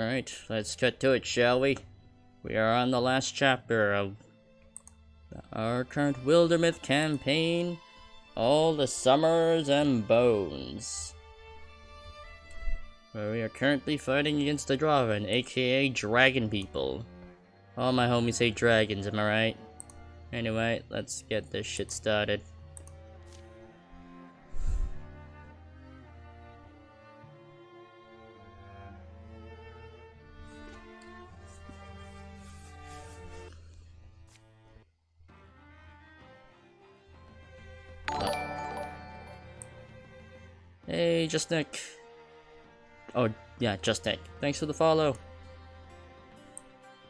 Alright, let's cut to it, shall we? We are on the last chapter of our current Wildermyth campaign. All the Summers and Bones. Where we are currently fighting against the Draven, aka Dragon People. All my homies hate dragons, am I right? Anyway, let's get this shit started. Hey, Just Nick. Oh, yeah, Just Nick. Thanks for the follow.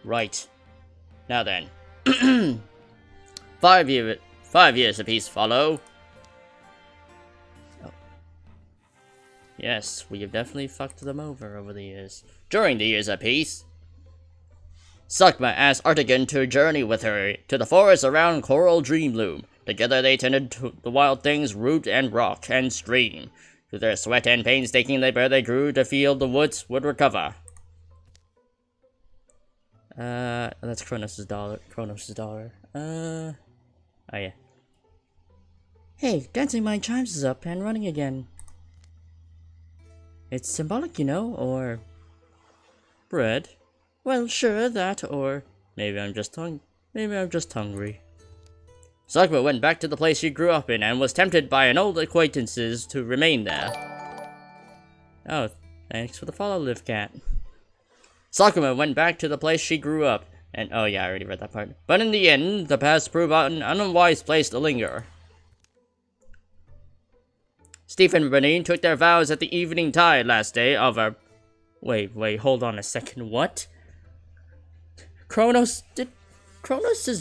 Right. Now then. 5 years apiece follow. Oh. Yes, we have definitely fucked them over the years. During the years apiece, Sakma asked Artigan to journey with her to the forest around Coral Dreamloom. Together they tended to the wild things, root and rock and stream. Through their sweat and painstaking labor, they grew to feel the woods would recover. That's Kronos' daughter. Oh yeah. Hey, Dancing Mind Chimes is up and running again. It's symbolic, you know, or... bread? Well, sure, that, or... maybe I'm just hungry. Sakura went back to the place she grew up in and was tempted by an old acquaintances to remain there. Oh, thanks for the follow, Livcat. Sakura went back to the place she grew up, and oh yeah, I already read that part. But in the end, the past proved an unwise place to linger. Stephen and Bernine took their vows at the evening tide last day of our... Wait, hold on a second, what? Kronos'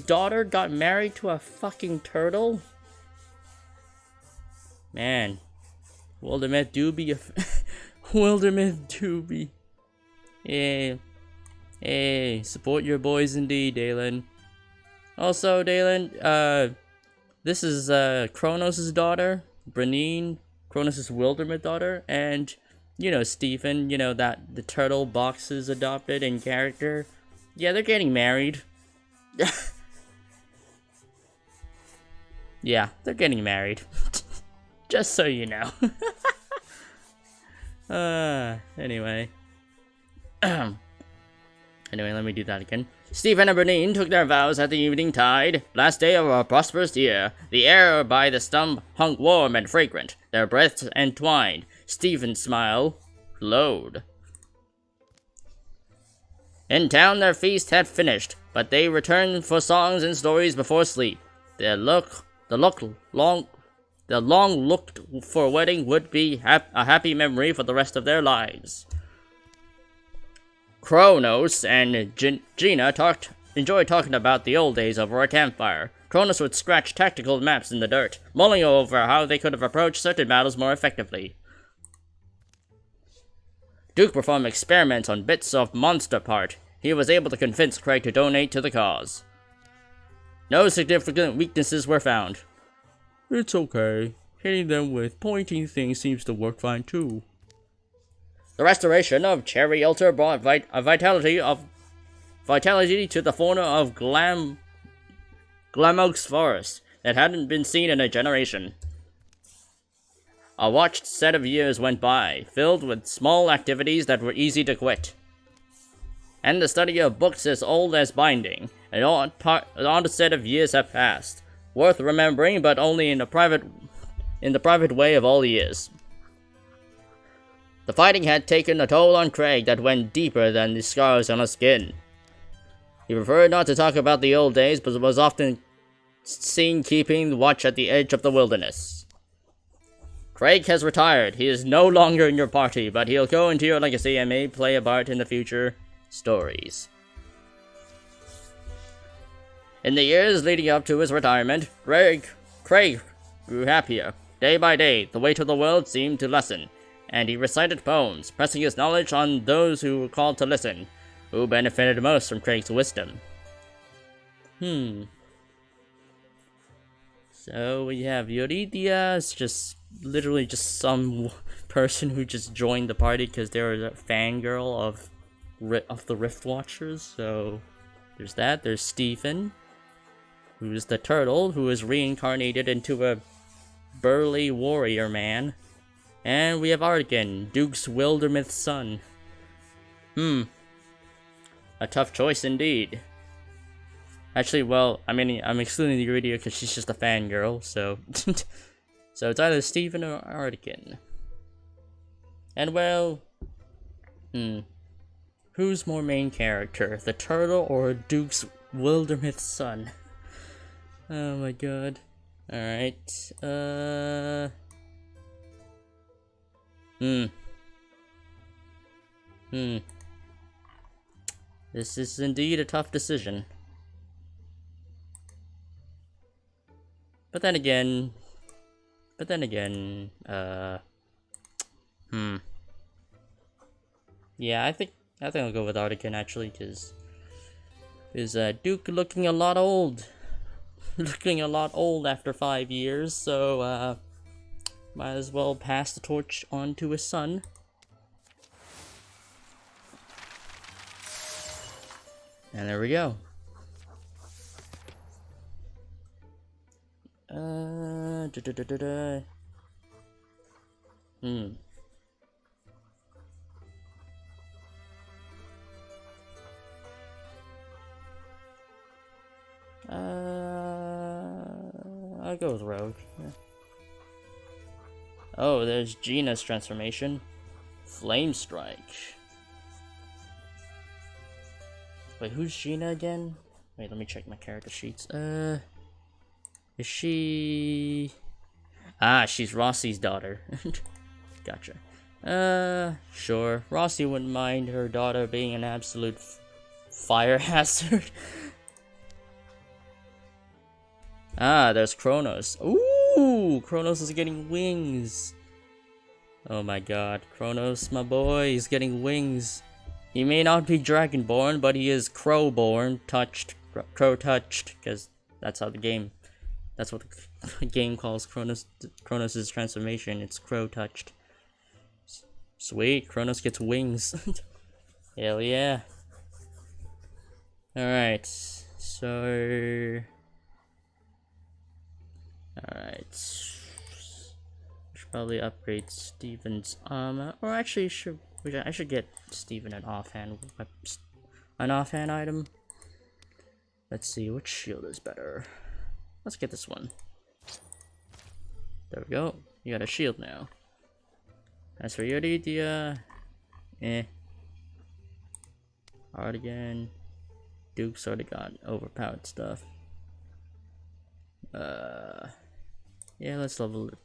daughter got married to a fucking turtle? Man. Wildermyth do be a... Wildermyth do be... Hey, support your boys indeed, Dalen. Also, Dalen, this is, Kronos' daughter, Bernine, Kronos' Wildermyth daughter, and, you know, Stephen, you know, that the turtle box's adopted in character. Yeah, they're getting married. Yeah, they're getting married. Just so you know. Anyway. Anyway, let me do that again. Stephen and Bernine took their vows at the evening tide, last day of a prosperous year. The air by the stump hung warm and fragrant, their breaths entwined. Stephen's smile glowed. In town their feast had finished, but they returned for songs and stories before sleep. The long looked for wedding would be a happy memory for the rest of their lives. Kronos and Gina enjoyed talking about the old days over a campfire. Kronos would scratch tactical maps in the dirt, mulling over how they could have approached certain battles more effectively. Duke performed experiments on bits of monster part. He was able to convince Craig to donate to the cause. No significant weaknesses were found. It's okay. Hitting them with pointing things seems to work fine too. The restoration of Cherry Altar brought vitality to the fauna of Glamox Forest that hadn't been seen in a generation. A watched set of years went by, filled with small activities that were easy to quit. And the study of books as old as binding, an odd set of years have passed, worth remembering but only in the private way of all years. The fighting had taken a toll on Craig that went deeper than the scars on his skin. He preferred not to talk about the old days, but was often seen keeping watch at the edge of the wilderness. Craig has retired. He is no longer in your party, but he'll go into your legacy and may play a part in the future stories. In the years leading up to his retirement, Craig grew happier. Day by day, the weight of the world seemed to lessen, and he recited poems, pressing his knowledge on those who were called to listen, who benefited most from Craig's wisdom. So we have Yuridia, it's just literally just some person who just joined the party because they were a fangirl of of the Rift Watchers. So there's that. There's Stephen, who's the turtle, who is reincarnated into a burly warrior man. And we have Artigan, Duke's Wildermyth's son. A tough choice indeed. Actually, well, I mean, I'm excluding the Eurydia because she's just a fangirl, so... so it's either Stephen or Artigan. And well... who's more main character? The turtle or Duke's Wildermyth's son? Oh my god. Alright, This is indeed a tough decision. But then again, yeah, I think I'll go with Artigan actually, because is Duke looking a lot old, after 5 years, so might as well pass the torch on to his son. And there we go. I'll go with Rogue. Yeah. Oh, there's Gina's transformation. Flame Strike. Wait, who's Gina again? Wait, let me check my character sheets. Is she... Ah, she's Rossi's daughter. Gotcha. Sure. Rossi wouldn't mind her daughter being an absolute fire hazard. Ah, there's Kronos. Ooh, Kronos is getting wings. Oh my god, Kronos, my boy, he's getting wings. He may not be Dragonborn, but he is Crowborn, Crow-touched, because that's how the game, that's what the game calls Kronos' transformation. It's Crow-touched. Sweet, Kronos gets wings. Hell yeah. Alright, so... Alright. Should probably upgrade Stephen's armor. Or actually, I should get Stephen an offhand item. Let's see, which shield is better? Let's get this one. There we go. You got a shield now. As for Eurydia, Artigan, Duke's already got overpowered stuff. Yeah, let's level it.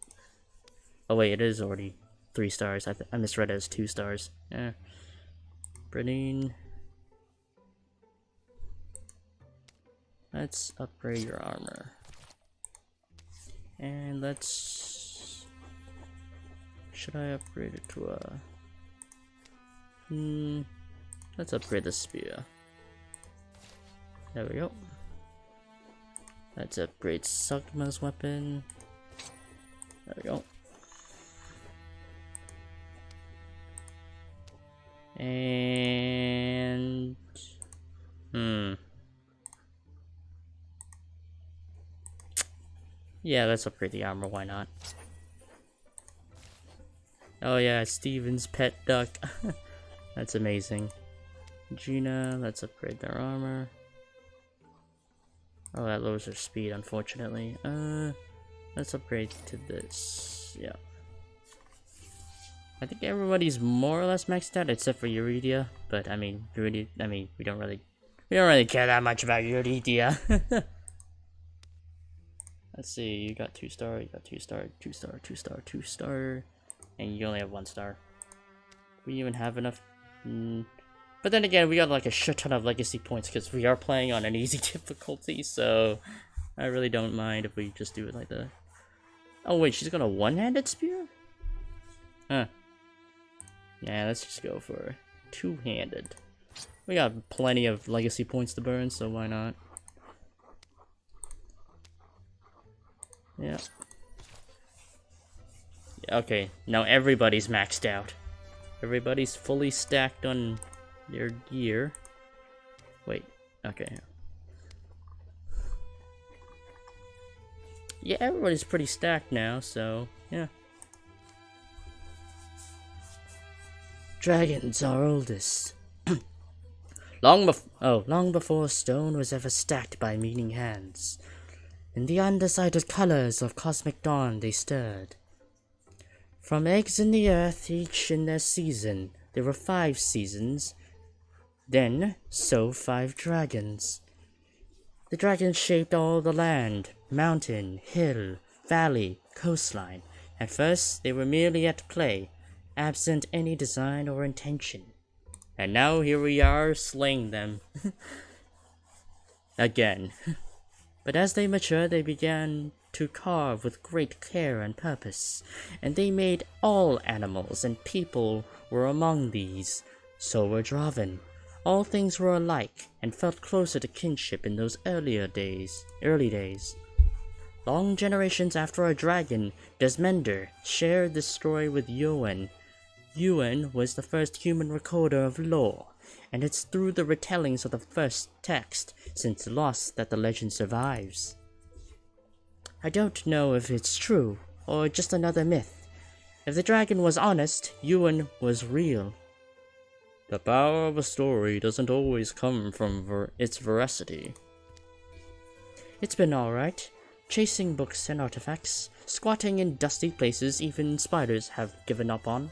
Oh wait, it is already 3 stars. I misread it as 2 stars. Yeah. Brittine. Let's upgrade your armor. And let's... Should I upgrade it to a... Let's upgrade the spear. There we go. Let's upgrade Sugma's weapon. There we go. And... Yeah, let's upgrade the armor, why not? Oh yeah, Steven's pet duck. That's amazing. Gina, let's upgrade their armor. Oh, that lowers their speed, unfortunately. Let's upgrade to this. Yeah. I think everybody's more or less maxed out except for Eurydia, but I mean, we don't really care that much about Eurydia. Let's see, you got 2 star, you got 2 star, 2 star, 2 star, 2 star, and you only have 1 star. We even have enough. But then again, we got like a shit ton of legacy points because we are playing on an easy difficulty, so I really don't mind if we just do it like that. Oh wait, she's got a one-handed spear? Huh. Yeah, let's just go for 2-handed. We got plenty of legacy points to burn, so why not? Yeah. Okay, now everybody's maxed out. Everybody's fully stacked on their gear. Wait, okay. Yeah, everybody's pretty stacked now, so yeah. Dragons are oldest. Long before stone was ever stacked by meaning hands. In the undecided colors of cosmic dawn they stirred. From eggs in the earth, each in their season, there were 5 seasons. Then, so 5 dragons. The dragons shaped all the land, mountain, hill, valley, coastline. At first, they were merely at play, absent any design or intention. And now here we are, slaying them. Again. But as they matured, they began to carve with great care and purpose, and they made all animals, and people were among these. So were Draven. All things were alike, and felt closer to kinship in those early days. Long generations after our dragon, Desmender, shared this story with Yoen. Yoen was the first human recorder of lore, and it's through the retellings of the first text, since lost, that the legend survives. I don't know if it's true, or just another myth. If the dragon was honest, Yoen was real. The power of a story doesn't always come from its veracity. It's been alright. Chasing books and artifacts, squatting in dusty places even spiders have given up on.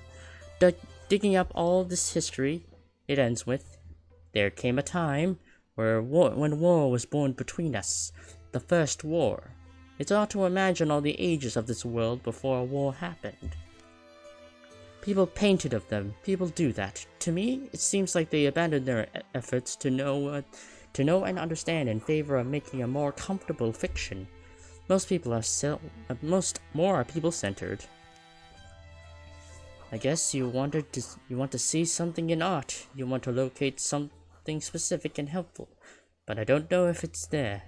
Digging up all this history, it ends with, there came a time when war was born between us, the first war. It's hard to imagine all the ages of this world before a war happened. People painted of them, people do that. To me, it seems like they abandoned their efforts to know and understand in favor of making a more comfortable fiction. Most people are more people-centered. I guess you want to see something in art. You want to locate something specific and helpful, but I don't know if it's there.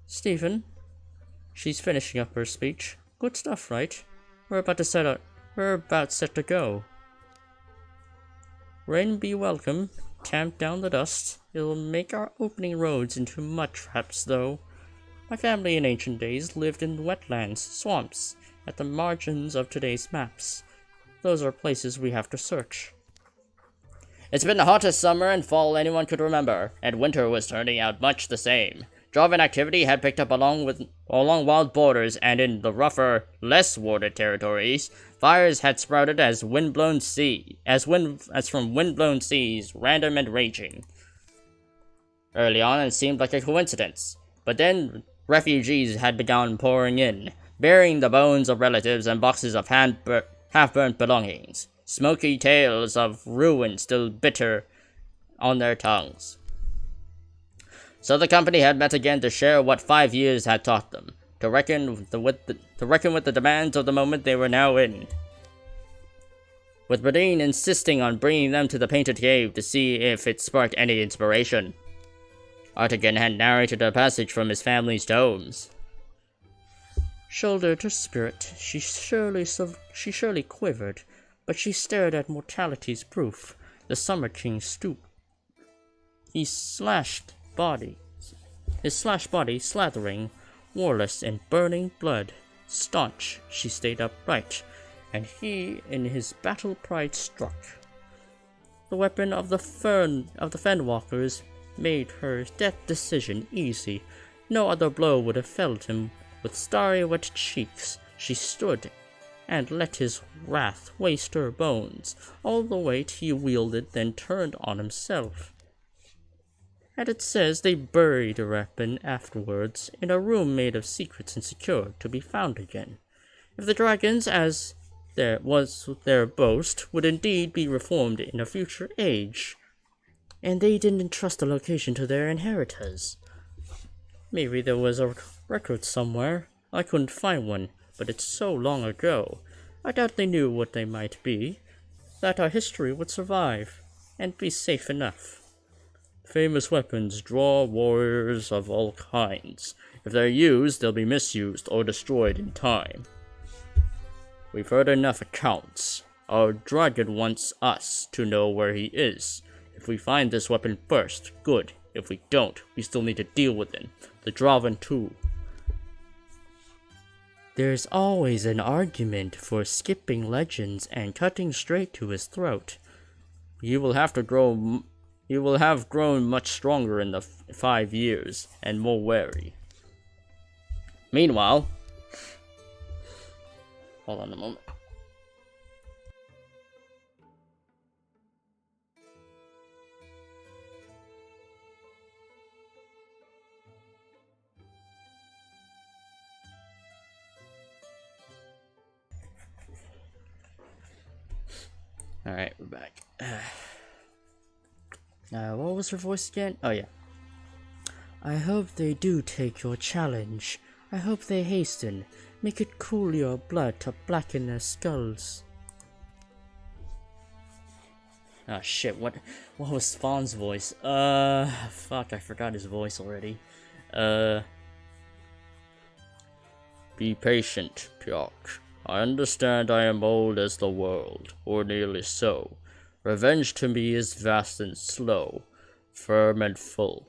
Stephen, she's finishing up her speech. Good stuff, right? We're about set to go. Rain be welcome. Tamp down the dust. It'll make our opening roads into mud traps, though. My family in ancient days lived in wetlands, swamps, at the margins of today's maps. Those are places we have to search. It's been the hottest summer and fall anyone could remember, and winter was turning out much the same. Draven activity had picked up along wild borders, and in the rougher, less watered territories, fires had sprouted as from windblown seas, random and raging. Early on, it seemed like a coincidence, but then refugees had begun pouring in, bearing the bones of relatives and boxes of half-burnt belongings, smoky tales of ruin still bitter on their tongues. So the company had met again to share what 5 years had taught them, to reckon with the demands of the moment they were now in. With Bradeen insisting on bringing them to the Painted Cave to see if it sparked any inspiration. Artigan had narrated a passage from his family's tomes. Shoulder to spirit, she surely quivered, but she stared at mortality's proof. The Summer King stooped. His slashed body slathering, warless in burning blood. Staunch, she stayed upright, and he in his battle pride struck. The weapon of the Fenwalkers made her death decision easy. No other blow would have felled him. With starry wet cheeks, she stood and let his wrath waste her bones. All the weight he wielded then turned on himself. And it says they buried the weapon afterwards in a room made of secrets and secure to be found again. If the dragons, as there was their boast, would indeed be reformed in a future age, and they didn't entrust the location to their inheritors. Maybe there was a record somewhere. I couldn't find one, but it's so long ago. I doubt they knew what they might be, that our history would survive, and be safe enough. Famous weapons draw warriors of all kinds. If they're used, they'll be misused or destroyed in time. We've heard enough accounts. Our dragon wants us to know where he is. If we find this weapon first, good. If we don't, we still need to deal with it. The Draven too. There's always an argument for skipping legends and cutting straight to his throat. You will have grown much stronger in the 5 years, and more wary. Meanwhile... Hold on a moment. Alright, we're back. What was her voice again? Oh, yeah. I hope they do take your challenge. I hope they hasten. Make it cool your blood to blacken their skulls. Oh shit, what was Spawn's voice? Fuck, I forgot his voice already. Be patient, Pjork. I understand I am old as the world, or nearly so. Revenge to me is vast and slow, firm and full.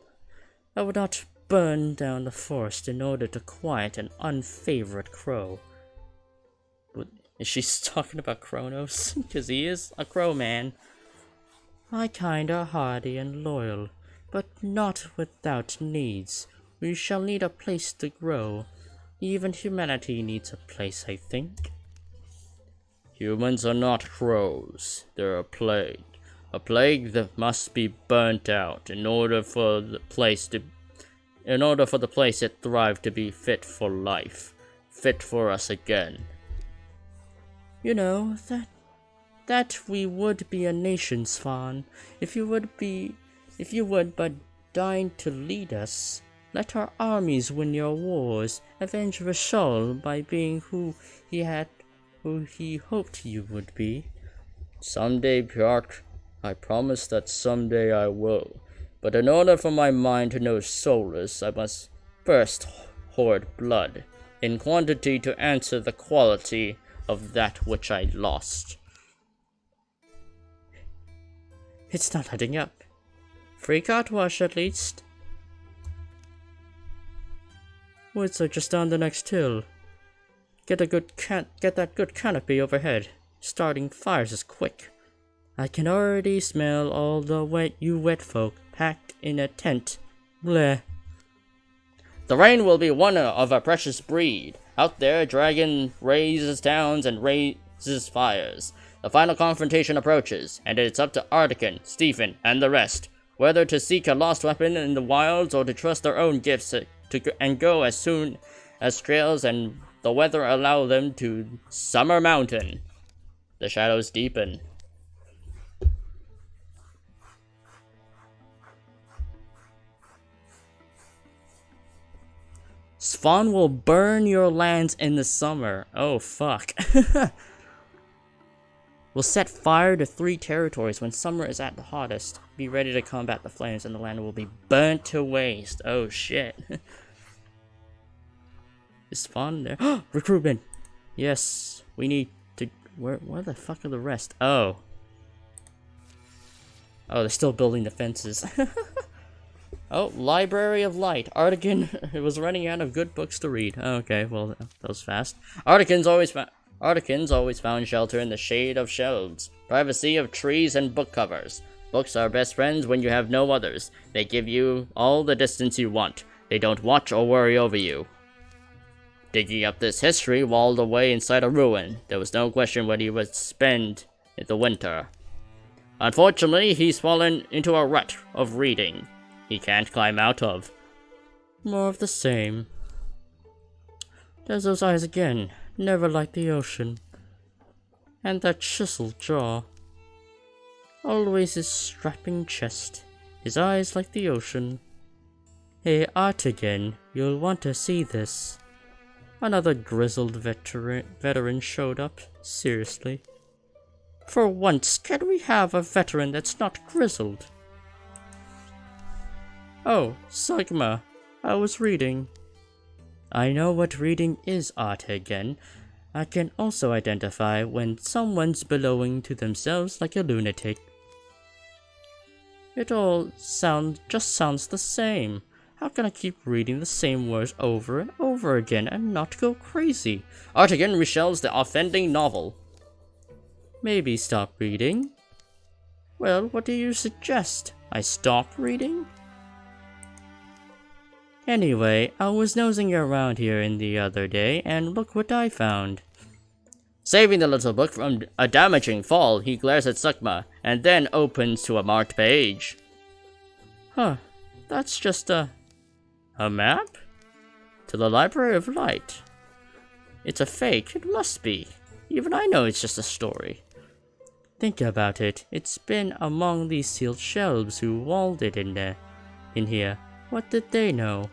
I would not burn down the forest in order to quiet an unfavorite crow. But is she talking about Kronos? Because he is a crow man. My kind are hardy and loyal, but not without needs. We shall need a place to grow. Even humanity needs a place, I think. Humans are not crows. They're a plague. A plague that must be burnt out in order for the place it thrived to be fit for life. Fit for us again. You know, that we would be a nation, Svan, if you would but deign to lead us. Let our armies win your wars, avenge Rishal by being who he hoped you would be. Someday, Pjork, I promise that someday I will. But in order for my mind to know soulless, I must first hoard blood, in quantity to answer the quality of that which I lost. It's not letting up. Free Cartwash at least. Woods are just down the next hill. Get that good canopy overhead. Starting fires is quick. I can already smell all the wet folk packed in a tent. Bleh. The rain will be one of a precious breed. Out there, dragon raises towns and raises fires. The final confrontation approaches, and it's up to Artican, Stephen, and the rest, whether to seek a lost weapon in the wilds or to trust their own gifts and go as soon as trails and the weather allow them to Summer Mountain. The shadows deepen. Svan will burn your lands in the summer. Oh, fuck. Will set fire to 3 territories when summer is at the hottest. Be ready to combat the flames and the land will be burnt to waste. Oh, shit. Is Svan there? Recruitment! Yes, we need to... Where the fuck are the rest? Oh. Oh, they're still building the fences. Oh, Library of Light. Artican was running out of good books to read. Okay, well, that was fast. Articans always found shelter in the shade of shelves, privacy of trees and book covers. Books are best friends when you have no others. They give you all the distance you want. They don't watch or worry over you. Digging up this history walled away inside a ruin. There was no question where he would spend the winter. Unfortunately, he's fallen into a rut of reading he can't climb out of. More of the same. There's those eyes again, never like the ocean. And that chiseled jaw. Always his strapping chest, his eyes like the ocean. Hey, Artigan, you'll want to see this. Another grizzled veteran showed up, seriously. For once, can we have a veteran that's not grizzled? Oh, Sigma, I was reading. I know what reading is, Artigan. I can also identify when someone's bellowing to themselves like a lunatic. It all sounds the same. How can I keep reading the same words over and over again and not go crazy? Artigan reshelves the offending novel. Maybe stop reading? Well, what do you suggest? I stop reading? Anyway, I was nosing around here in the other day, and look what I found. Saving the little book from a damaging fall, he glares at Sukma, and then opens to a marked page. Huh, that's just a map? To the Library of Light. It's a fake, it must be. Even I know it's just a story. Think about it, it's been among these sealed shelves who walled it in here. What did they know?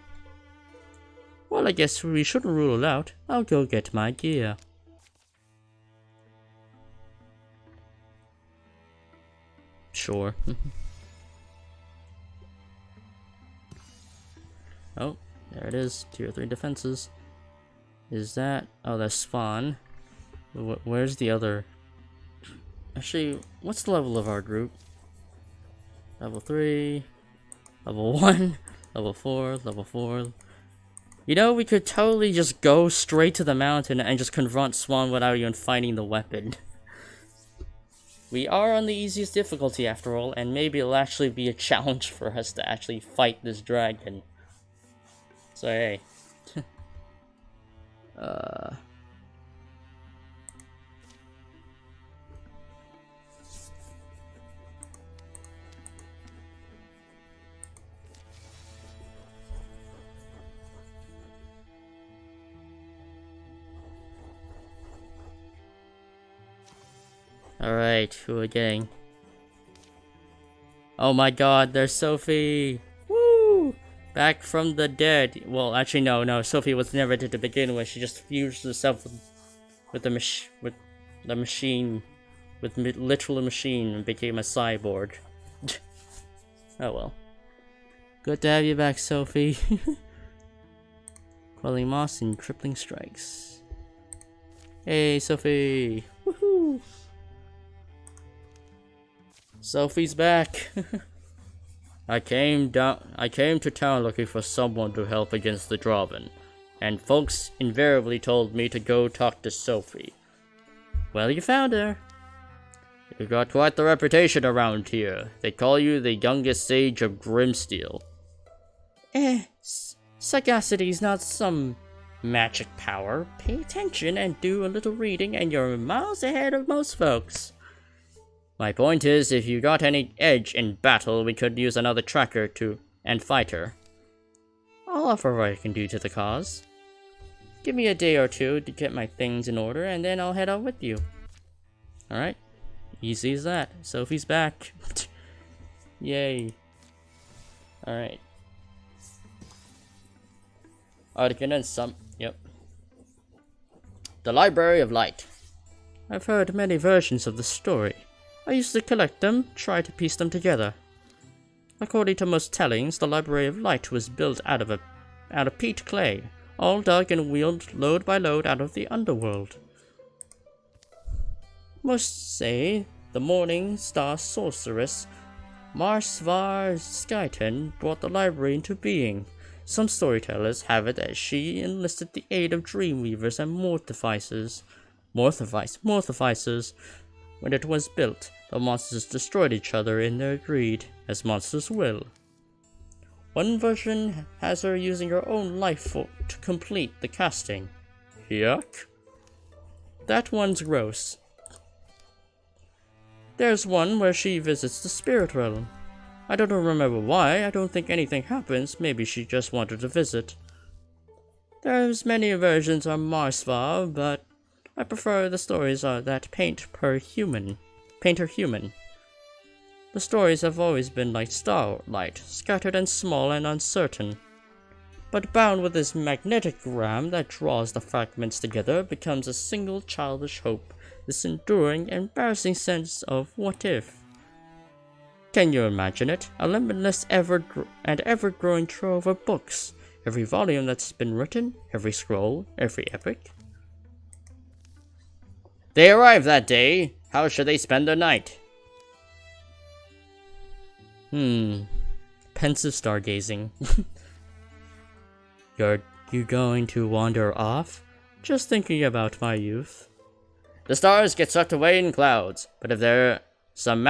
Well, I guess we shouldn't rule it out. I'll go get my gear. Sure. Oh, there it is. Tier 3 defenses. Is that... Oh, that's spawn. Where's the other... Actually, what's the level of our group? Level 3... Level 1... Level 4... Level 4... You know, we could totally just go straight to the mountain and just confront Swan without even finding the weapon. We are on the easiest difficulty after all, and maybe it'll actually be a challenge for us to actually fight this dragon. So hey. Alright, who are we getting? Oh my god, there's Sophie! Woo! Back from the dead. Well, actually no, Sophie was never dead to begin with. She just fused herself with the machine, literal machine, and became a cyborg. Oh well. Good to have you back, Sophie. Quelling Moss and Crippling Strikes. Hey, Sophie! Woohoo! Sophie's back. I came to town looking for someone to help against the Draven, and folks invariably told me to go talk to Sophie. Well, you found her. You've got quite the reputation around here. They call you the youngest sage of Grimsteel. Sagacity's not some magic power. Pay attention and do a little reading and you're miles ahead of most folks. My point is, if you got any edge in battle, we could use another tracker and fighter. I'll offer what I can do to the cause. Give me a day or two to get my things in order, and then I'll head out with you. Alright. Easy as that. Sophie's back. Yay. Alright. Artigan and some... Yep. The Library of Light. I've heard many versions of the story. I used to collect them, try to piece them together. According to most tellings, the Library of Light was built out of peat clay, all dug and wheeled load by load out of the underworld. Most say the Morning Star sorceress Marsvar Skyton brought the library into being. Some storytellers have it that she enlisted the aid of dreamweavers and mortificers. When it was built, the monsters destroyed each other in their greed, as monsters will. One version has her using her own life force to complete the casting. Yuck. That one's gross. There's one where she visits the spirit realm. I don't remember why, I don't think anything happens, maybe she just wanted to visit. There's many versions of Marsvar, but I prefer the stories that paint her human. The stories have always been like starlight, scattered and small and uncertain. But bound with this magnetic ram that draws the fragments together becomes a single childish hope, this enduring, embarrassing sense of what if. Can you imagine it? A limitless ever-growing trove of books, every volume that's been written, every scroll, every epic. They arrive that day. How should they spend their night? Pensive stargazing. You going to wander off? Just thinking about my youth. The stars get sucked away in clouds, but if there's some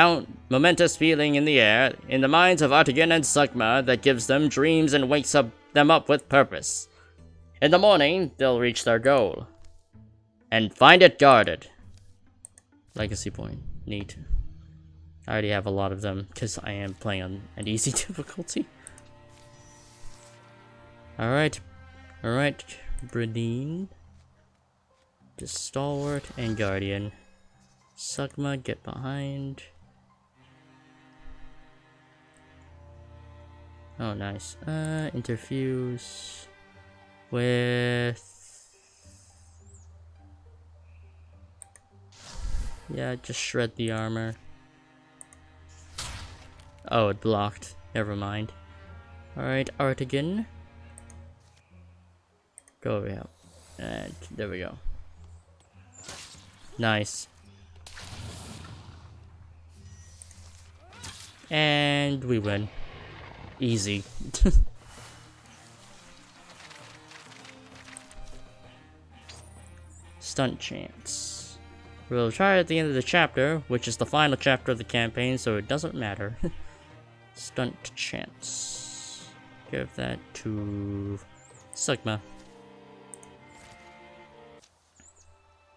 momentous feeling in the air, in the minds of Artigan and Sugma, that gives them dreams and wakes them up with purpose. In the morning, they'll reach their goal. And find it guarded. Legacy point. Neat. I already have a lot of them, because I am playing on an easy difficulty. Alright, Bradine. Just Stalwart and Guardian. Sugma, get behind. Oh, nice. Interfuse with... Yeah, just shred the armor. Oh, it blocked. Never mind. Alright, Artigan. Go over here. And there we go. Nice. And we win. Easy. Stunt chance. We'll try at the end of the chapter, which is the final chapter of the campaign, so it doesn't matter. Stunt chance. Give that to Sugma.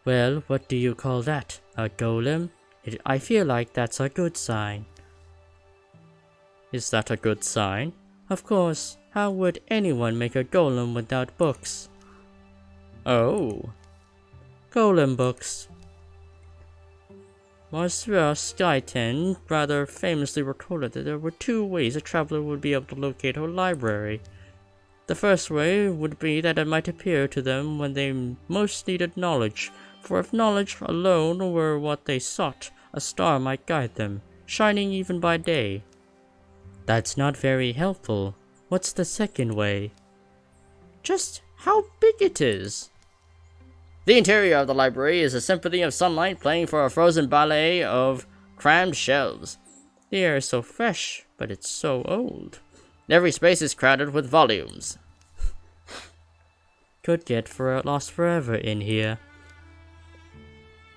Well, what do you call that? A golem? I feel like that's a good sign. Is that a good sign? Of course. How would anyone make a golem without books? Oh. Golem books. Monsieur Skyten rather famously recorded that there were two ways a traveler would be able to locate her library. The first way would be that it might appear to them when they most needed knowledge, for if knowledge alone were what they sought, a star might guide them, shining even by day. That's not very helpful. What's the second way? Just how big it is. The interior of the library is a symphony of sunlight playing for a frozen ballet of crammed shelves. The air is so fresh, but it's so old. Every space is crowded with volumes. Could get lost forever in here.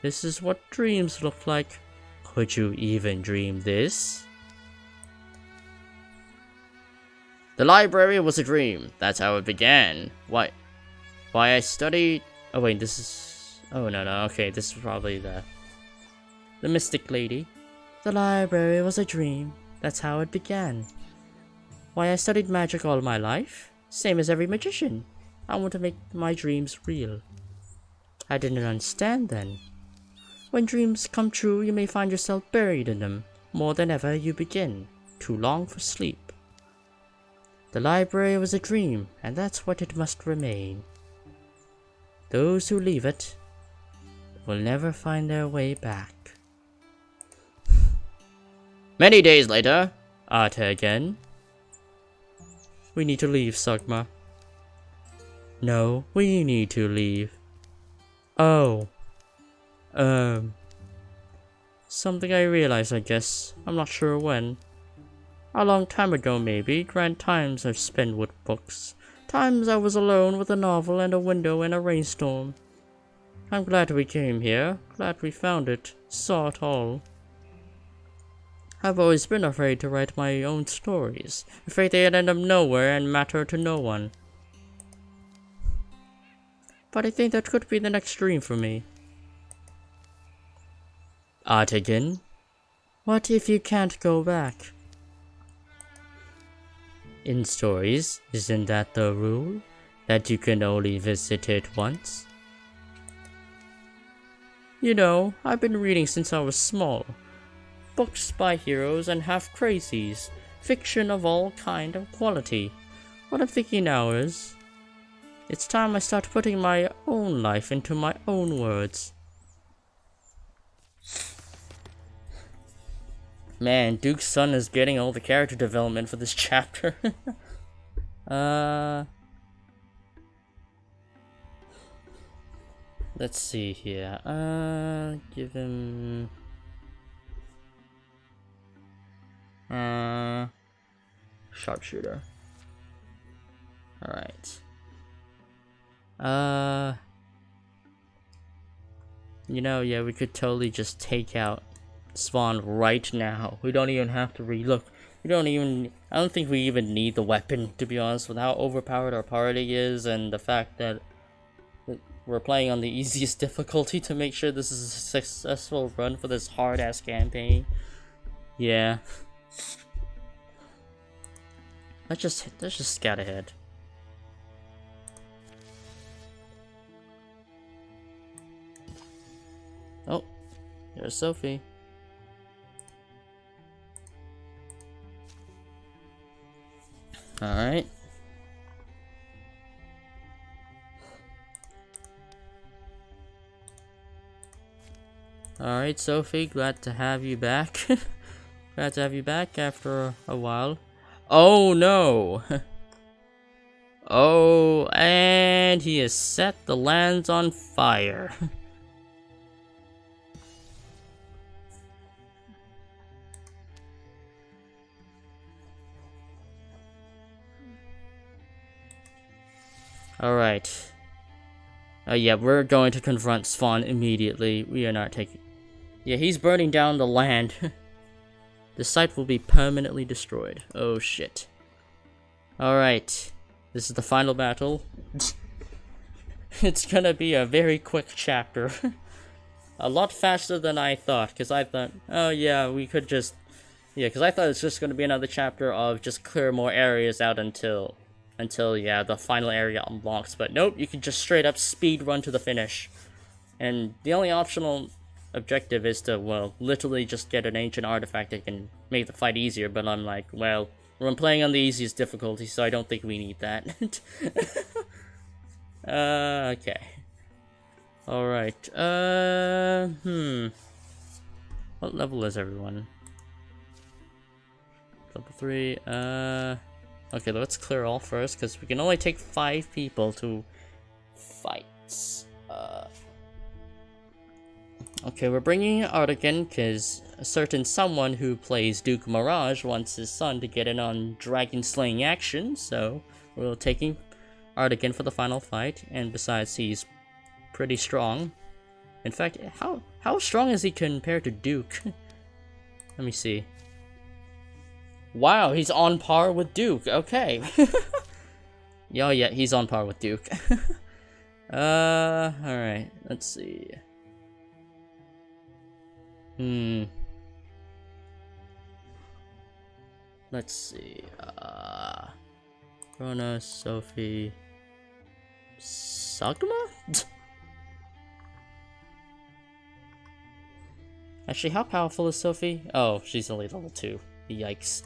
This is what dreams look like. Could you even dream this? The library was a dream. That's how it began. Why I studied... Oh wait, this is... Oh no, okay, this is probably the Mystic Lady. The library was a dream. That's how it began. Why I studied magic all my life? Same as every magician. I want to make my dreams real. I didn't understand then. When dreams come true, you may find yourself buried in them. More than ever you begin to long for sleep. The library was a dream, and that's what it must remain. Those who leave it will never find their way back. Many days later, Ata again. We need to leave, Sugma. No, we need to leave. Oh. Something I realized, I guess. I'm not sure when. A long time ago, maybe. Grand times I've spent with books. Times I was alone with a novel and a window in a rainstorm. I'm glad we came here. Glad we found it. Saw it all. I've always been afraid to write my own stories. Afraid they'd end up nowhere and matter to no one. But I think that could be the next dream for me. Artigan, what if you can't go back? In stories, isn't that the rule? That you can only visit it once? You know, I've been reading since I was small. Books by heroes and half-crazies. Fiction of all kind and quality. What I'm thinking now is... it's time I start putting my own life into my own words. Man, Duke's son is getting all the character development for this chapter. Let's see here. Give him... Sharpshooter. Alright. You know, yeah, we could totally just take out Spawn right now. We don't even have to relook. I don't think we even need the weapon, to be honest, with how overpowered our party is and the fact that we're playing on the easiest difficulty to make sure this is a successful run for this hard-ass campaign. Yeah. Let's just scout ahead. Oh, there's Sophie. Alright. Alright, Sophie, glad to have you back. Glad to have you back after a while. Oh no! Oh, and he has set the lands on fire. Alright. Yeah, we're going to confront Spawn immediately. We are not taking... Yeah, he's burning down the land. The site will be permanently destroyed. Oh shit. Alright. This is the final battle. It's gonna be a very quick chapter. A lot faster than I thought, because I thought, oh yeah, we could just... Yeah, because I thought it's just gonna be another chapter of just clear more areas out until yeah, the final area unlocks. But nope, you can just straight up speed run to the finish. And the only optional objective is to, well, literally just get an ancient artifact that can make the fight easier, but I'm like, well, we're playing on the easiest difficulty, so I don't think we need that. Okay. Alright, what level is everyone? Level 3, okay, let's clear all first, because we can only take 5 people to fights. Okay, we're bringing Artigan, because a certain someone who plays Duke Mirage wants his son to get in on dragon slaying action, so we're taking Artigan for the final fight, and besides, he's pretty strong. In fact, how strong is he compared to Duke? Let me see. Wow, he's on par with Duke. Okay. Yeah, he's on par with Duke. Alright, let's see. Let's see. Kronos, Sophie, Sagma? Actually, how powerful is Sophie? Oh, she's only level 2. Yikes.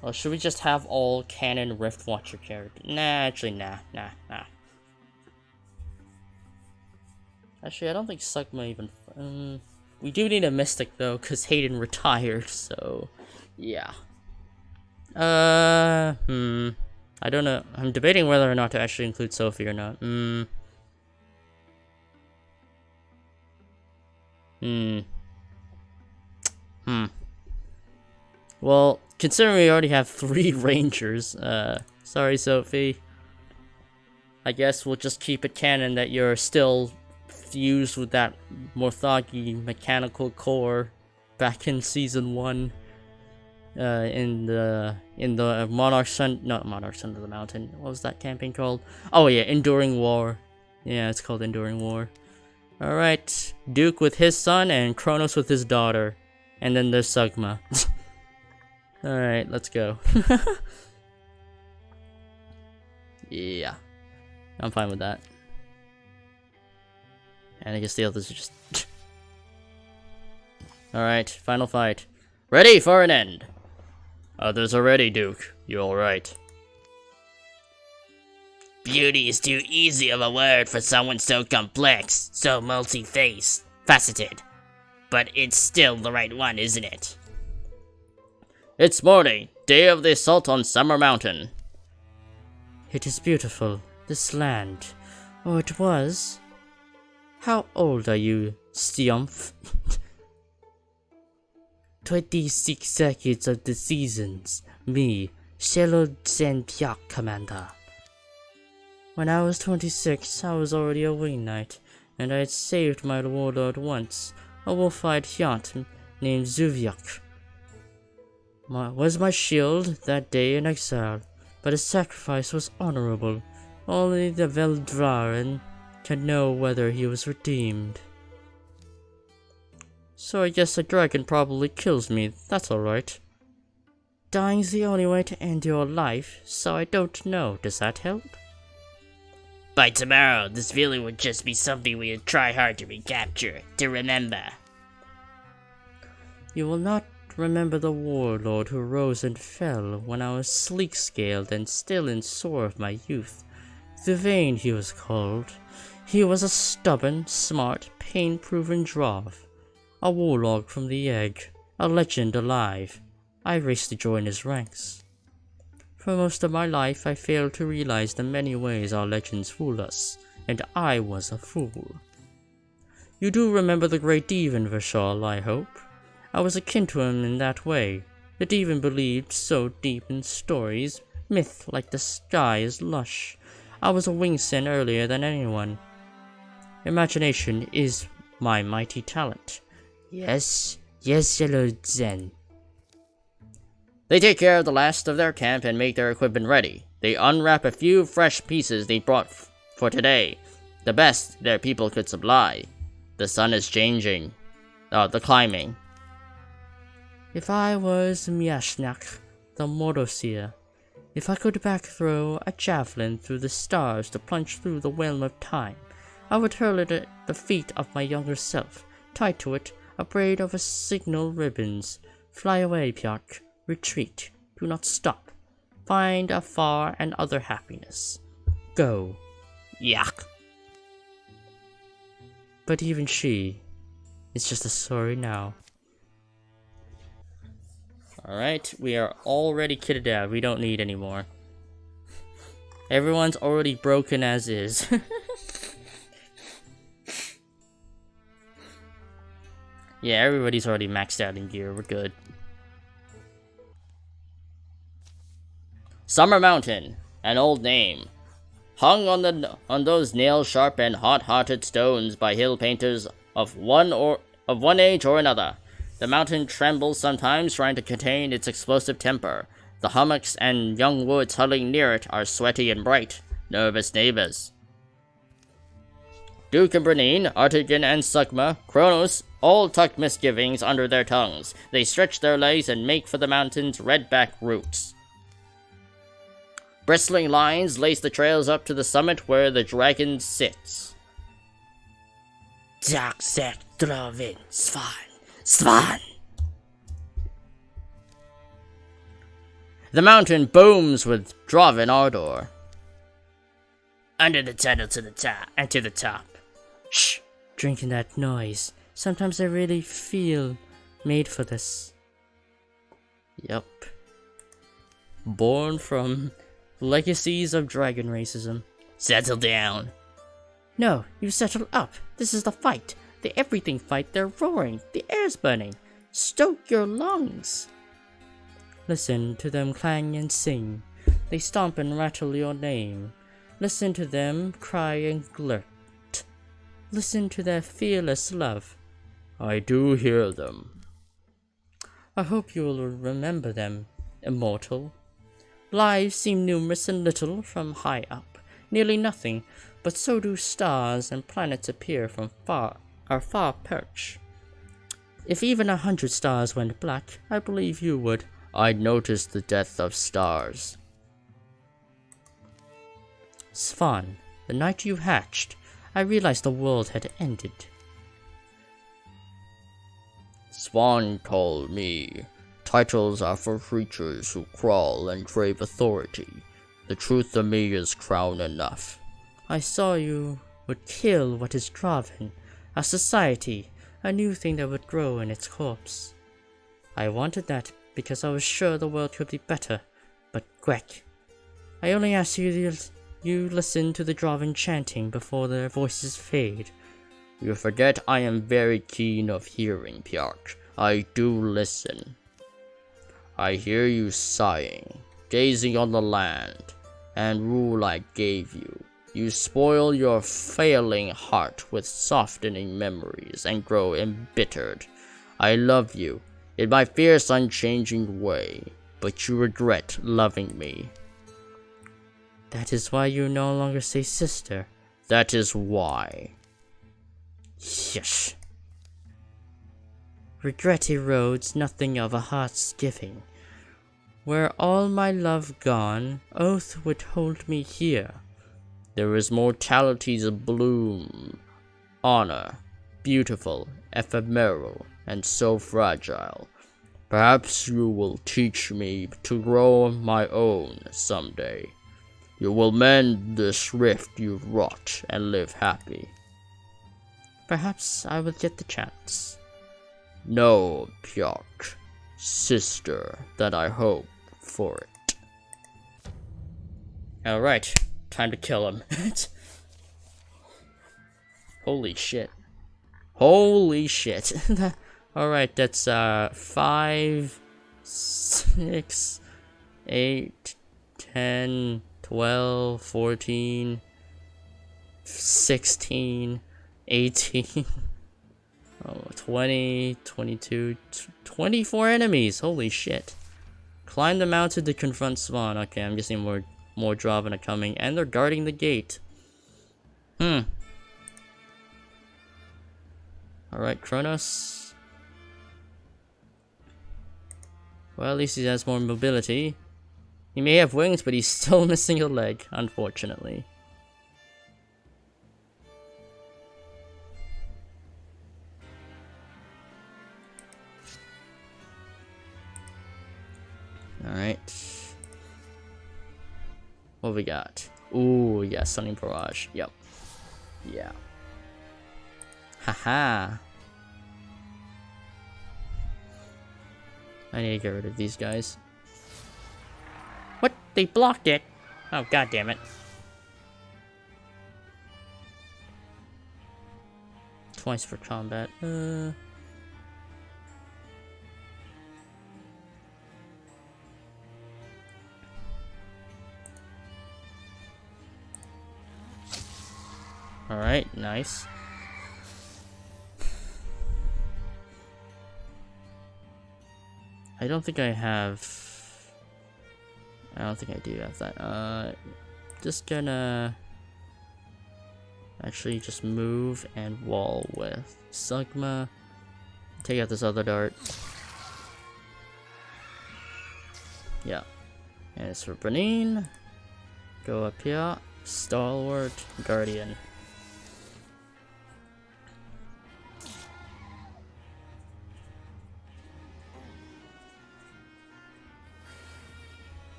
Well, should we just have all canon Rift Watcher characters? Nah, actually, nah. Actually, I don't think Sugma even... we do need a Mystic, though, because Hayden retired, so... Yeah. I don't know. I'm debating whether or not to actually include Sophie or not. Well, considering we already have 3 Rangers, sorry, Sophie. I guess we'll just keep it canon that you're still fused with that Morthagi mechanical core back in Season 1. In the Monarch Son, not Monarch Son of the Mountain. What was that campaign called? Oh yeah, Enduring War. Yeah, it's called Enduring War. Alright, Duke with his son and Kronos with his daughter. And then there's Sugma. Alright, let's go. Yeah. I'm fine with that. And I guess the others are just... Alright, final fight. Ready for an end! Others are ready, Duke. You alright? Beauty is too easy of a word for someone so complex, so multi-faced, faceted. But it's still the right one, isn't it? It's morning, day of the assault on Summer Mountain. It is beautiful, this land. Or it was. How old are you, Stiumph? 26 decades of the seasons. Me, Shelo Zenpiak Commander. When I was 26, I was already a wing knight, and I had saved my warlord once, a wolf-eyed Hyant named Zuviak. Was my shield that day in exile, but his sacrifice was honorable. Only the Veldraren can know whether he was redeemed. So I guess a dragon probably kills me, that's alright. Dying's the only way to end your life, so I don't know, does that help? By tomorrow, this feeling would just be something we would try hard to recapture, to remember. You will not remember the warlord who rose and fell when I was sleek-scaled and still in sore of my youth. Thuvane he was called. He was a stubborn, smart, pain-proven Drov. A warlock from the Egg, a legend alive. I raced to join his ranks. For most of my life I failed to realize the many ways our legends fool us, and I was a fool. You do remember the great Devon, Vishal, I hope? I was akin to him in that way. The Devon believed so deep in stories, myth like the sky is lush. I was a wingsin earlier than anyone. Imagination is my mighty talent. Yes, Yellow Zen. They take care of the last of their camp and make their equipment ready. They unwrap a few fresh pieces they brought for today, the best their people could supply. The sun is changing. The climbing. If I was Miashnak, the Morosia, if I could back throw a javelin through the stars to plunge through the realm of time, I would hurl it at the feet of my younger self, tie to it a braid of signal ribbons. Fly away, Pyak. Retreat. Do not stop. Find a far and other happiness. Go. Yuck. But even she is just a story now. Alright, we are already kitted out. We don't need any more. Everyone's already broken as is. Yeah, everybody's already maxed out in gear. We're good. Summer Mountain, an old name. Hung on those nail-sharp and hot-hearted stones by hill painters of one age or another. The mountain trembles sometimes, trying to contain its explosive temper. The hummocks and young woods huddling near it are sweaty and bright, nervous neighbors. Duke and Bernine, Artigan and Sugma, Kronos, all tuck misgivings under their tongues. They stretch their legs and make for the mountain's red-back roots. Bristling lines lace the trails up to the summit where the dragon sits. Darksek Drovin Svan. The mountain booms with Drovin ardor. Under the tunnel to the top. Shh! Drinking that noise. Sometimes I really feel made for this. Yep. Born from legacies of dragon racism. Settle down. No, you settle up. This is the fight. The everything fight. They're roaring. The air's burning. Stoke your lungs. Listen to them clang and sing. They stomp and rattle your name. Listen to them cry and glurt. Listen to their fearless love. I do hear them. I hope you will remember them, immortal. Lives seem numerous and little from high up, nearly nothing, but so do stars and planets appear from our far perch. If even 100 stars went black, I believe you would. I'd notice the death of stars. Svan, the night you hatched, I realized the world had ended. Svan told me, titles are for creatures who crawl and crave authority. The truth of me is crown enough. I saw you would kill what is Drovin, a society, a new thing that would grow in its corpse. I wanted that because I was sure the world could be better, but Gwek, I only ask you listen to the Dwarven chanting before their voices fade. You forget I am very keen of hearing, Pjark. I do listen. I hear you sighing, gazing on the land and rule I gave you. You spoil your failing heart with softening memories and grow embittered. I love you in my fierce, unchanging way, but you regret loving me. That is why you no longer say sister. That is why. Yes. Regret erodes nothing of a heart's giving. Were all my love gone, oath would hold me here. There is mortality's bloom, honor, beautiful, ephemeral, and so fragile. Perhaps you will teach me to grow my own someday. You will mend this rift you've wrought and live happy. Perhaps I will get the chance. No, Pjark, sister, that I hope for it. Alright, time to kill him. Holy shit. Holy shit. Alright, that's 5, 6, 8, 10, 12, 14, 16, 18, 20, 22, 24 enemies. Holy shit. Climb the mountain to confront Svan. Okay, I'm guessing more Dwarven are coming, and they're guarding the gate. Alright, Kronos. Well, at least he has more mobility. He may have wings, but he's still missing a leg, unfortunately. Alright. What we got? Ooh, yeah, Stunning Barrage. Yep. Yeah. Haha. I need to get rid of these guys. What? They blocked it? Oh, god damn it. Twice for combat. Alright, nice. I don't think I do have that. Just gonna actually just move and wall with Sugma. Take out this other dart. Yeah. And it's for Brenine. Go up here. Stalwart Guardian.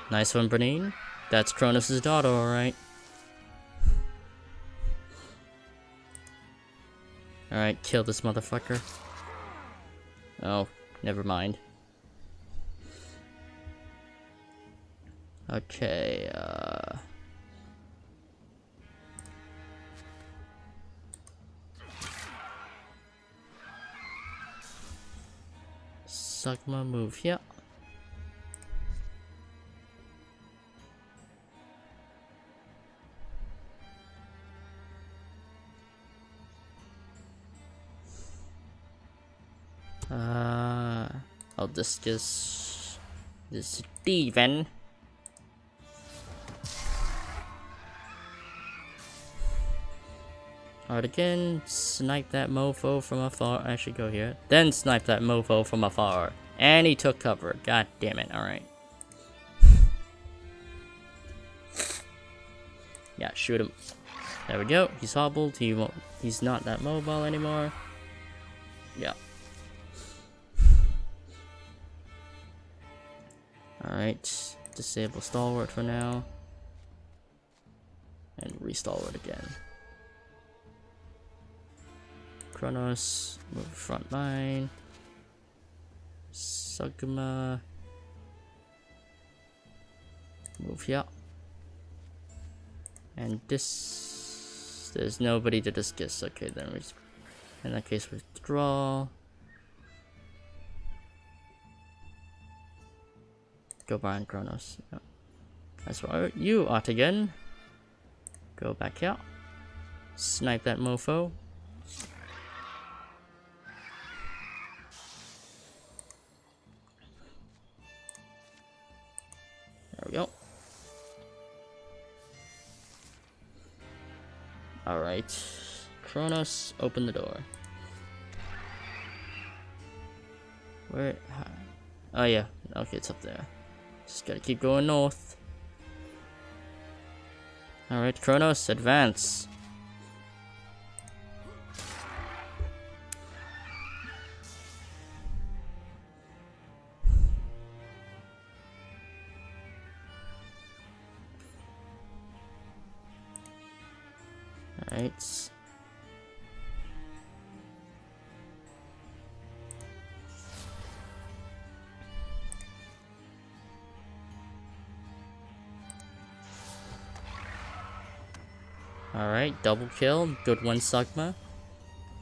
Nice one, Brenine. That's Kronos' daughter, alright. Alright, kill this motherfucker. Oh, never mind. Okay, Sugma move here. I'll discuss this Steven. Alright, again, snipe that mofo from afar. I should go here. Then snipe that mofo from afar. And he took cover. God damn it, alright. Yeah, shoot him. There we go. He's hobbled. He's not that mobile anymore. Yeah. Alright. Disable Stalwart for now. And re-Stalwart again. Kronos, move front line. Sugma. Move here. And this... There's nobody to discuss. Okay, then we... In that case, withdraw. Go behind Kronos. Yep. That's why you ought again. Go back here. Snipe that mofo. There we go. Alright. Kronos, open the door. Where? Oh yeah. Okay, it's up there. Just gotta keep going north. Alright, Kronos, advance. Alright. Alright, double kill. Good one, Sugma.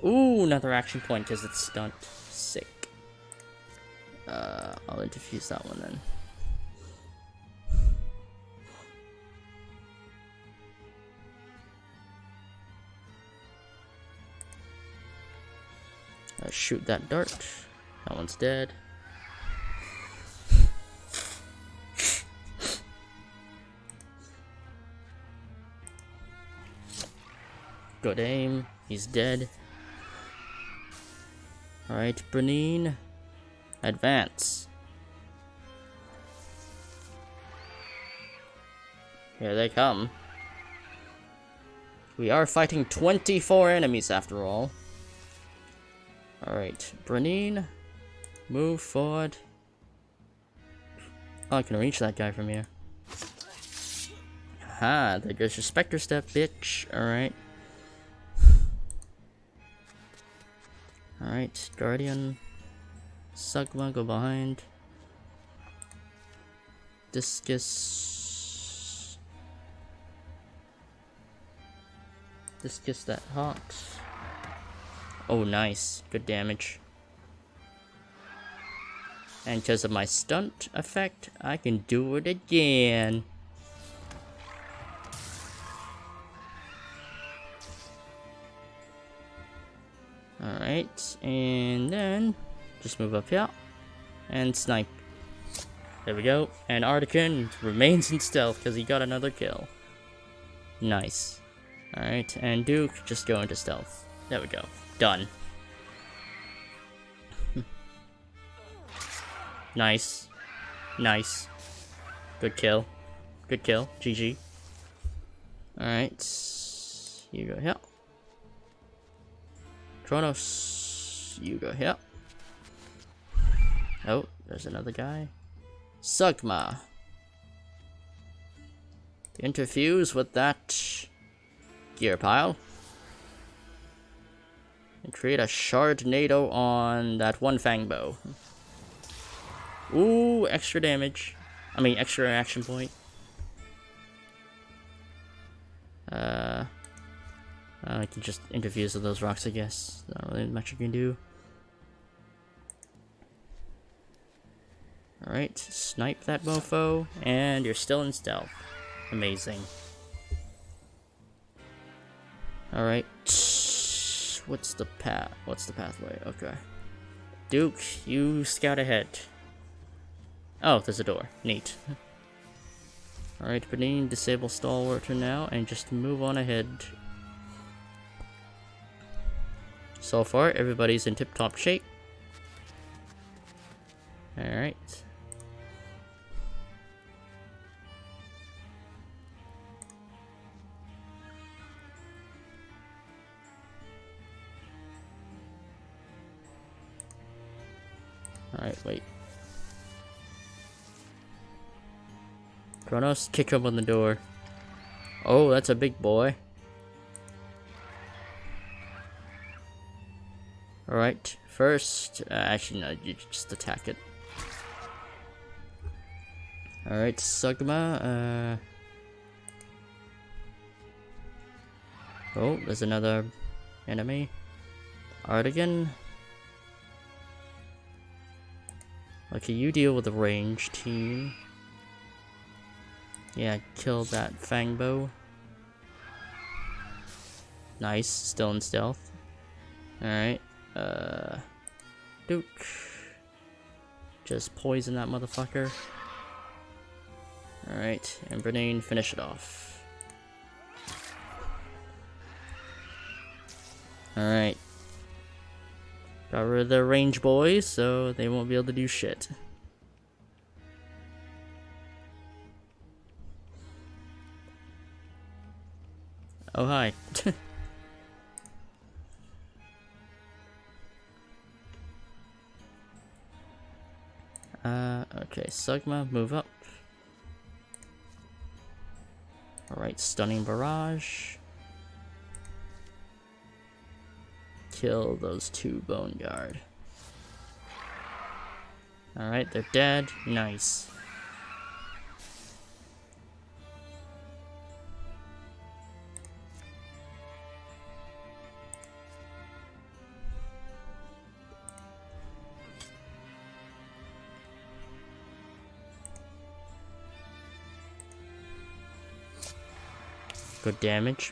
Ooh, another action point because it's stunned. Sick. I'll interfuse that one then. Shoot that dart. That one's dead. Good aim. He's dead. Alright, Brenine. Advance. Here they come. We are fighting 24 enemies after all. Alright, Brenine. Move forward. Oh, I can reach that guy from here. Ha, there goes your Spectre Step, bitch. Alright. Alright, Guardian. Sugma, go behind. Discus. Discus that Hawks. Oh, nice. Good damage. And because of my stunt effect, I can do it again. Alright, and then just move up here and snipe. There we go. And Artican remains in stealth because he got another kill. Nice. Alright, and Duke, just go into stealth. There we go. Done. Nice. Nice. Good kill. Good kill. GG. Alright. You go here. Kronos. You go here. Oh, there's another guy. Sugma. Interfuse with that gear pile. And create a Shardnado on that one fang bow. Ooh, extra damage. I mean, extra action point. I can just interfuse with those rocks, I guess. Not really much you can do. Alright, snipe that mofo, and you're still in stealth. Amazing. Alright. What's the path? What's the pathway? Okay. Duke, you scout ahead. Oh, there's a door. Neat. Alright, Brenine, disable Stalwart now, and just move on ahead. So far, everybody's in tip-top shape. Alright. Alright, wait. Kronos, kick him on the door. Oh, that's a big boy. Alright, first, actually no, you just attack it. Alright, Sugma, oh, there's another enemy. Artigan. Okay, you deal with the range team. Yeah, kill that Fangbo. Nice, still in stealth. Alright, Duke. Just poison that motherfucker. Alright, and Bernine, finish it off. Alright. Got rid of their range boys, so they won't be able to do shit. Oh, hi. Okay, Sugma, move up. Alright, Stunning Barrage. Kill those two Bone Guard. Alright, they're dead. Nice. Good damage.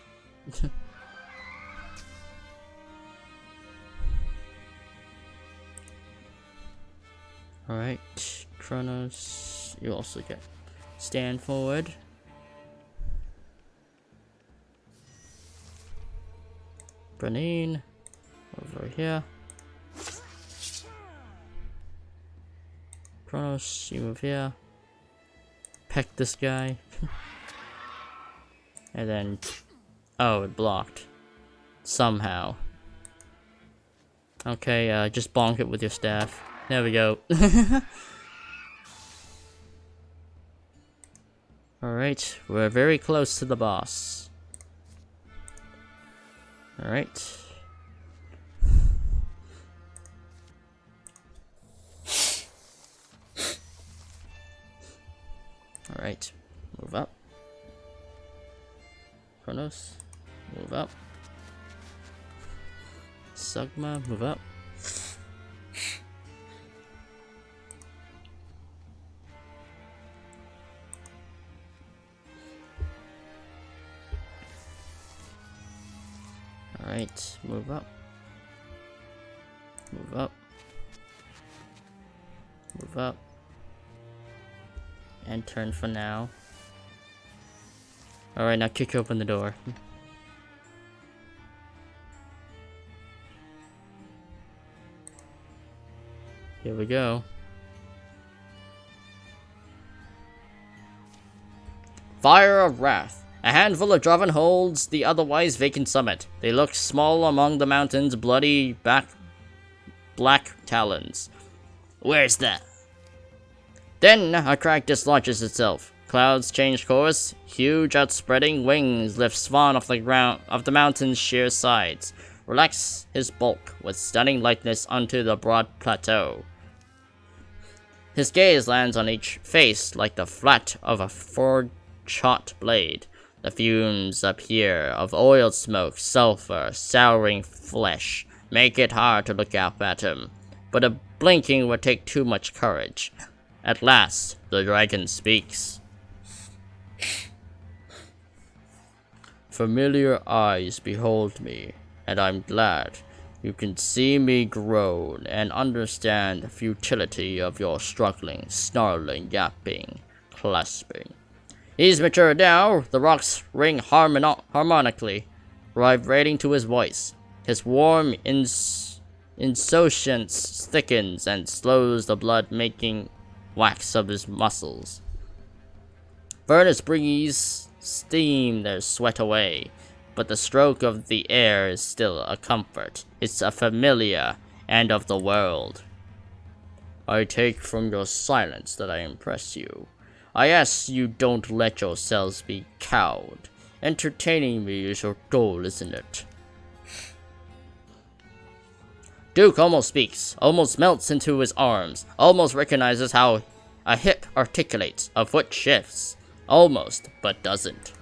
Alright, Kronos, you also get stand forward. Bernine, over here. Kronos, you move here. Peck this guy. And then, oh, it blocked. Somehow. Okay, just bonk it with your staff. There we go. Alright, we're very close to the boss. Alright. Alright, move up. Kronos, move up. Sugma, move up. Alright, move up. Move up. Move up. And turn for now. Alright, now kick open the door. Here we go. Fire of Wrath. A handful of Draven holds the otherwise vacant summit. They look small among the mountain's bloody black talons. Where's that? Then a crack dislodges itself. Clouds change course. Huge, outspreading wings lift Svan off the ground of the mountain's sheer sides. Relax his bulk with stunning lightness onto the broad plateau. His gaze lands on each face like the flat of a forge-hot blade. The fumes up here of oil smoke, sulfur, souring flesh make it hard to look up at him. But a blinking would take too much courage. At last, the dragon speaks. Familiar eyes behold me, and I'm glad. You can see me groan and understand the futility of your struggling, snarling, yapping, clasping. He's matured now. The rocks ring harmonically, vibrating to his voice. His warm insouciance thickens and slows the blood-making wax of his muscles. Furnace breeze steam their sweat away, but the stroke of the air is still a comfort. It's a familiar and of the world. I take from your silence that I impress you. I ask you don't let yourselves be cowed. Entertaining me is your goal, isn't it? Duke almost speaks, almost melts into his arms, almost recognizes how a hip articulates, a foot shifts. Almost, but doesn't.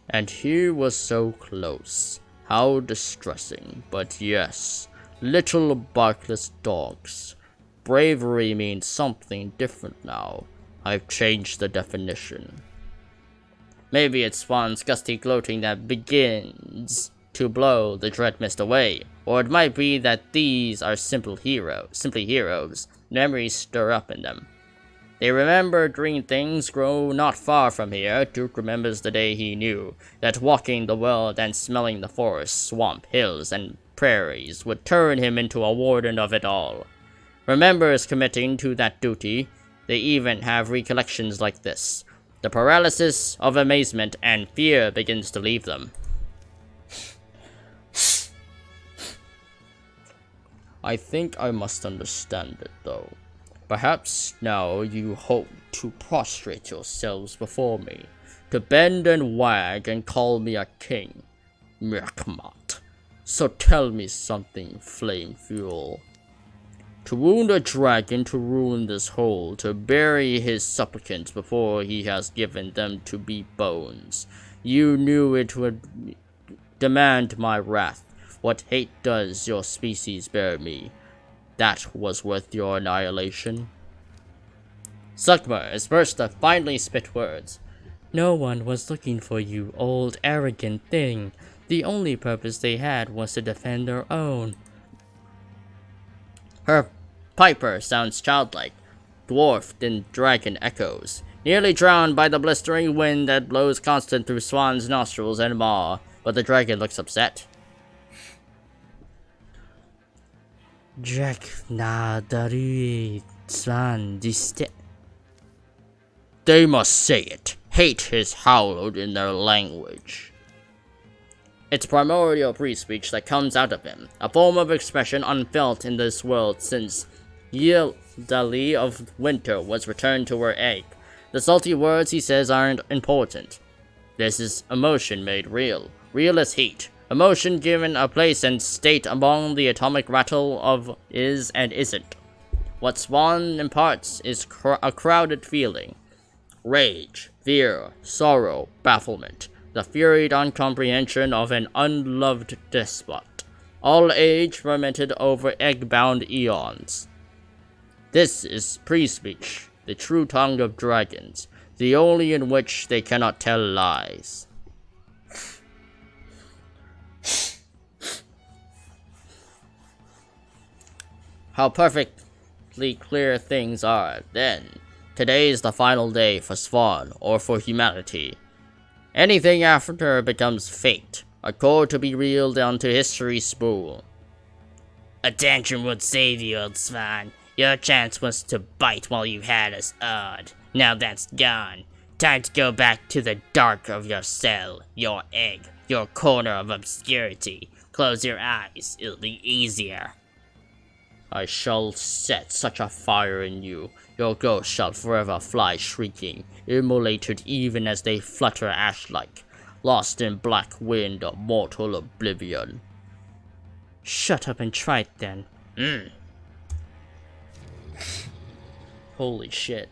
And he was so close. How distressing, but yes. Little barkless dogs. Bravery means something different now. I've changed the definition. Maybe it's Swan's gusty gloating that begins to blow the dread mist away. Or it might be that these are simply heroes. Memories stir up in them. They remember green things grow not far from here. Duke remembers the day he knew that walking the world and smelling the forest, swamp, hills, and prairies would turn him into a warden of it all. Remembers committing to that duty. They even have recollections like this. The paralysis of amazement and fear begins to leave them. I think I must understand it, though. Perhaps now you hope to prostrate yourselves before me, to bend and wag and call me a king. Merkmat. So tell me something, Flame Fuel. To wound a dragon to ruin this hole, to bury his supplicants before he has given them to be bones. You knew it would demand my wrath. What hate does your species bear me? That was worth your annihilation. Sugmar is burst to finally spit words. No one was looking for you, old arrogant thing. The only purpose they had was to defend their own. Her piper sounds childlike, dwarfed in dragon echoes, nearly drowned by the blistering wind that blows constant through Swan's nostrils and maw, but the dragon looks upset. They must say it. Hate is hallowed in their language. It's primordial pre-speech that comes out of him, a form of expression unfelt in this world since Yildali of Winter was returned to her egg. The salty words he says aren't important. This is emotion made real. Real as heat. Emotion given a place and state among the atomic rattle of is and isn't. What Swan imparts is a crowded feeling. Rage, fear, sorrow, bafflement. The furied uncomprehension of an unloved despot. All age fermented over egg-bound eons. This is pre-speech, the true tongue of dragons, the only in which they cannot tell lies. How perfectly clear things are, then. Today is the final day for Swan, or for humanity. Anything after becomes fate, a core to be reeled onto history's spool. A tantrum would save you, old Swan. Your chance was to bite while you had us awed. Now that's gone. Time to go back to the dark of your cell, your egg, your corner of obscurity. Close your eyes, it'll be easier. I shall set such a fire in you, your ghost shall forever fly shrieking, immolated even as they flutter ash-like, lost in black wind of mortal oblivion. Shut up and try it then. Holy shit.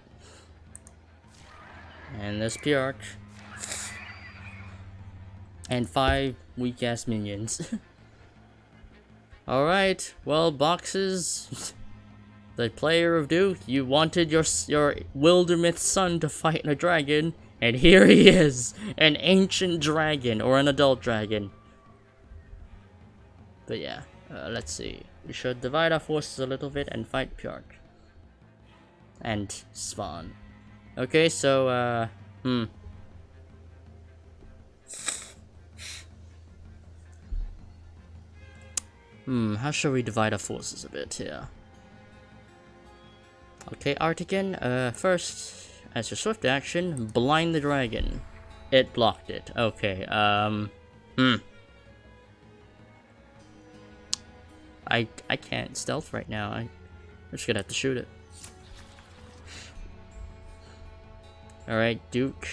And this Pjark. And 5 weak-ass minions. Alright, well, boxes. The player of Duke, you wanted your Wildermyth son to fight a dragon, and here he is, an ancient dragon, or an adult dragon. But yeah, let's see. We should divide our forces a little bit and fight Pjark. And Swan. Okay, so, how shall we divide our forces a bit here? Okay, Artican, first, as your swift action, blind the dragon. It blocked it. Okay, I can't stealth right now. I'm just gonna have to shoot it. Alright, Duke.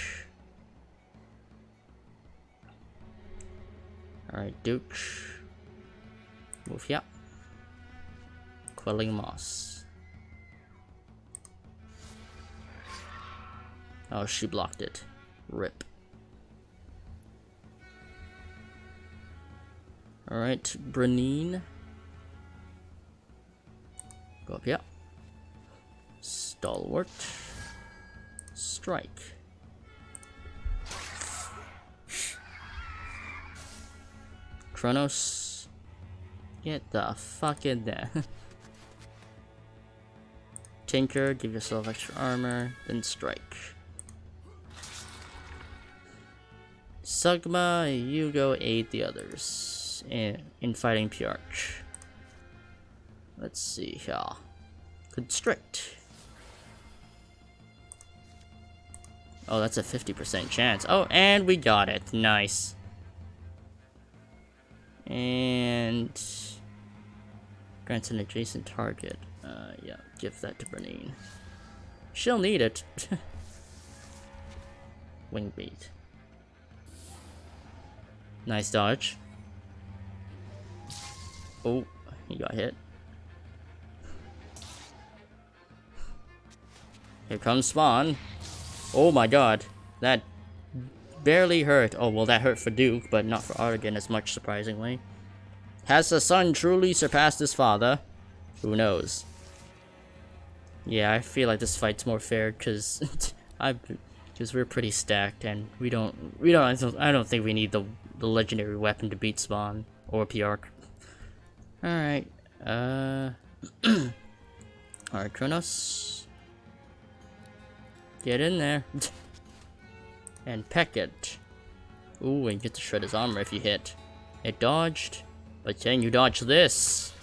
Alright, Duke. Move here. Quelling Moss. Oh, she blocked it. Rip. Alright, Brenine. Go up here. Stalwart. Strike. Kronos. Get the fuck in there. Tinker, give yourself extra armor, then strike. Sugma, you go aid the others in fighting Pjarch. Let's see here. Constrict. Oh, that's a 50% chance. Oh, and we got it. Nice. And grants an adjacent target. Yeah, give that to Brenine. She'll need it. Wing beat. Nice dodge. Oh, he got hit. Here comes Spawn. Oh my god, that barely hurt. Oh, well, that hurt for Duke, but not for Artigan as much, surprisingly. Has the son truly surpassed his father? Who knows? Yeah, I feel like this fight's more fair because we're pretty stacked, and I don't think we need the legendary weapon to beat Spawn or Pjarch. All right, all right, Kronos, get in there and peck it. Ooh, and get to shred his armor if you hit. It dodged, but can you dodge this?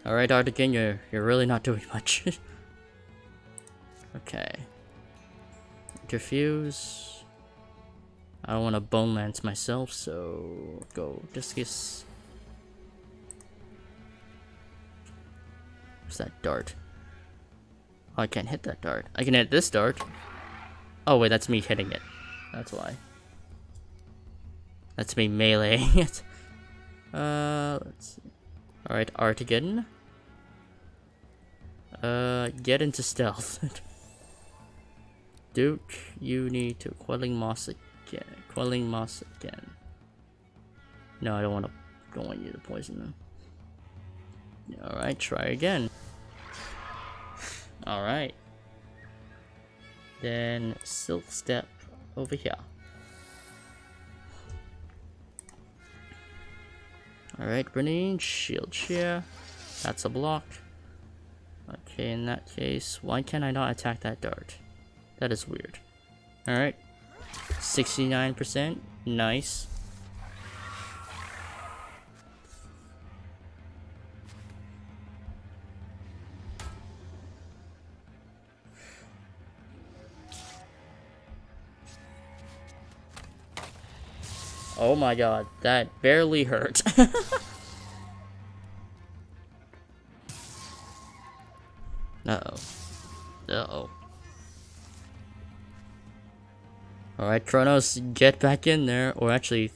Alright, Artigan, you're really not doing much. Okay. Interfuse. I don't want to Bone Lance myself, so go Discus. What's that dart? Oh, I can't hit that dart. I can hit this dart. Oh wait, that's me hitting it. That's why. That's me meleeing it. Let's see. Alright, Artigan. Get into stealth. Duke, you need to Quelling Moss again. Quelling Moss again. No, I don't want you to poison them. Alright, try again. Alright. Then Silk Step over here. Alright, Brenine, shield shear. That's a block. Okay, in that case, why can't I not attack that dart? That is weird. Alright. 69%. Nice. Oh my god, that barely hurt. Uh-oh. Uh-oh. Alright, Kronos, get back in there. Or actually,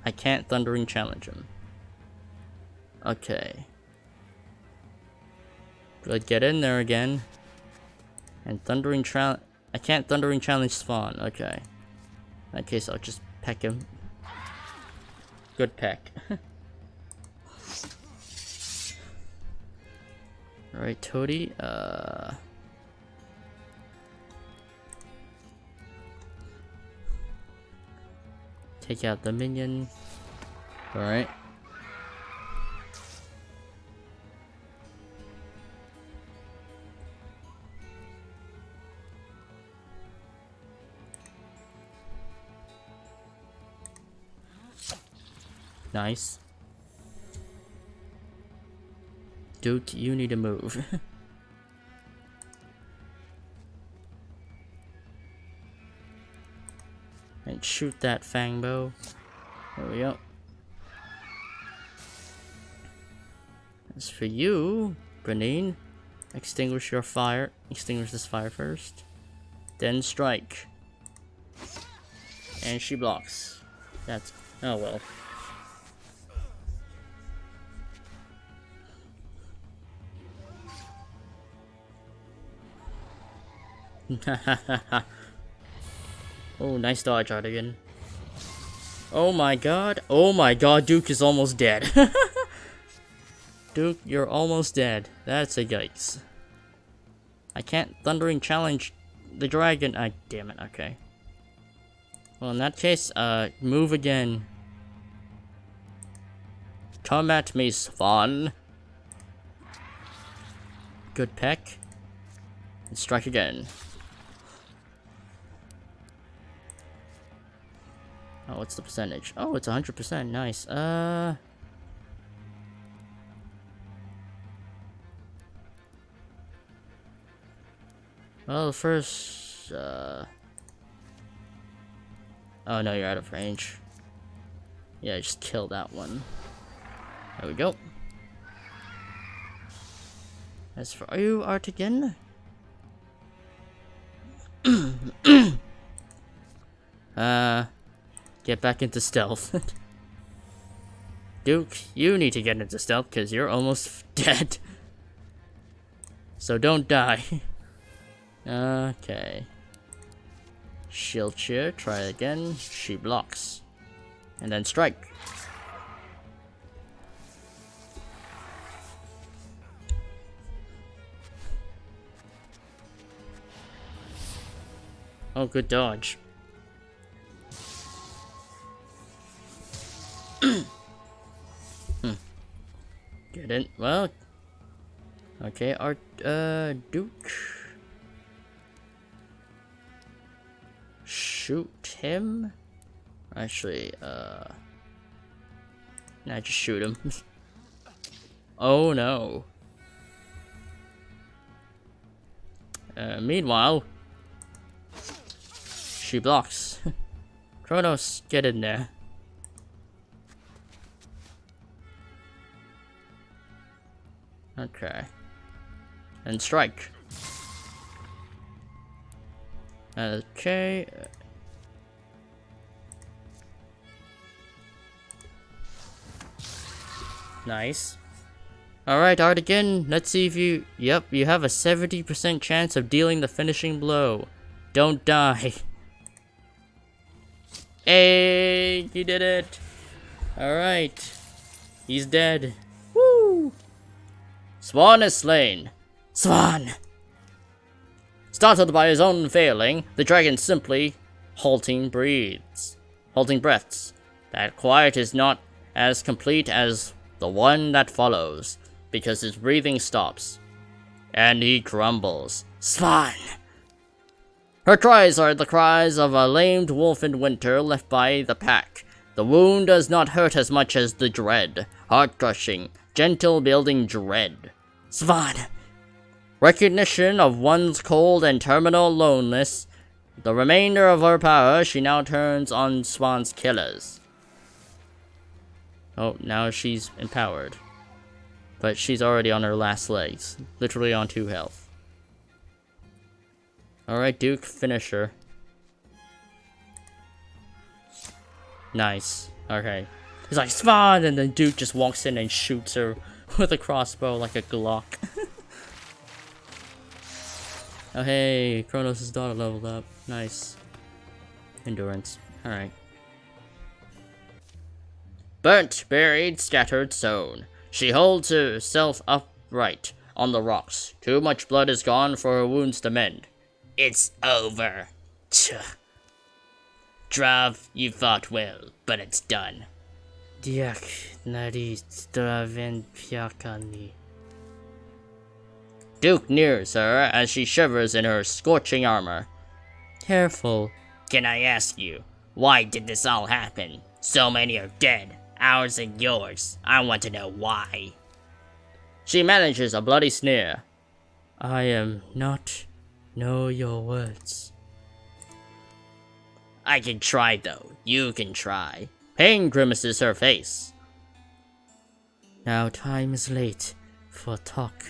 I can't Thundering Challenge him. Okay. But get in there again. And I can't Thundering Challenge Spawn. Okay. In that case, I'll just peck him. Good peck. Alright, Toady, take out the minion. Alright. Nice. Duke, you need to move. And shoot that Fangbow. There we go. As for you, Brenine, extinguish your fire. Extinguish this fire first. Then strike. And she blocks. That's... oh well. Oh, nice dodge, Artigan. Oh my god. Oh my god, Duke is almost dead. Duke, you're almost dead. That's a yikes. I can't Thundering Challenge the dragon. Damn it, okay. Well, in that case, move again. Come at me, Swan. Good peck. And strike again. Oh, what's the percentage? Oh, it's 100%. Nice. Well, first, oh no, you're out of range. Yeah, just kill that one. There we go. As for you, Artigan. Get back into stealth. Duke, you need to get into stealth because you're almost dead. So don't die. Okay. Shield cheer, try again. She blocks. And then strike. Oh, good dodge. Get in. Well. Okay, Duke. Shoot him? Actually, nah, just shoot him. Oh no. Meanwhile, she blocks. Kronos, get in there. Okay. And strike. Okay. Nice. Alright, Artigan, let's see if you... Yep, you have a 70% chance of dealing the finishing blow. Don't die. Hey, you did it. Alright. He's dead. Woo! Swan is slain. Swan! Startled by his own failing, the dragon simply halting breaths. Halting breaths. That quiet is not as complete as the one that follows, because his breathing stops. And he crumbles. Swan! Her cries are the cries of a lamed wolf in winter left by the pack. The wound does not hurt as much as the dread. Heart-crushing, gentle building dread. Swan! Recognition of one's cold and terminal loneliness. The remainder of her power she now turns on Swan's killers. Oh, now she's empowered. But she's already on her last legs. Literally on 2 health. Alright, Duke, finish her. Nice. Okay. He's like, Swan! And then Duke just walks in and shoots her with a crossbow like a Glock. Oh hey, Kronos' daughter leveled up. Nice. Endurance. Alright. Burnt, buried, scattered, sown. She holds herself upright on the rocks. Too much blood is gone for her wounds to mend. It's over. Drav, you fought well, but it's done. Diak nari straven piakani. Duke nears her as she shivers in her scorching armor. Careful. Can I ask you, why did this all happen? So many are dead, ours and yours. I want to know why. She manages a bloody sneer. I am not know your words. I can try though, you can try. Pain grimaces her face. Now time is late for talk.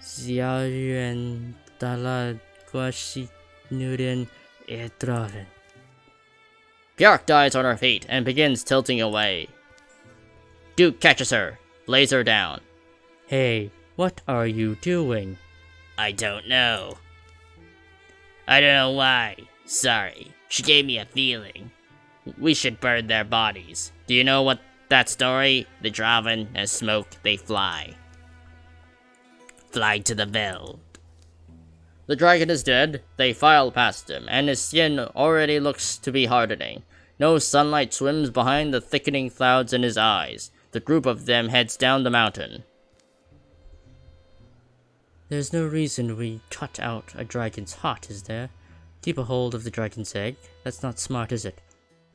Xiaoyuan Dalad Guashi Nuren Edraven. Bjark dies on her feet and begins tilting away. Duke catches her, lays her down. Hey, what are you doing? I don't know. I don't know why. Sorry. She gave me a feeling. We should burn their bodies. Do you know what that story? The Draven and smoke, they fly. Fly to the Veld. The dragon is dead. They file past him, and his skin already looks to be hardening. No sunlight swims behind the thickening clouds in his eyes. The group of them heads down the mountain. There's no reason we cut out a dragon's heart, is there? Keep a hold of the dragon's egg? That's not smart, is it?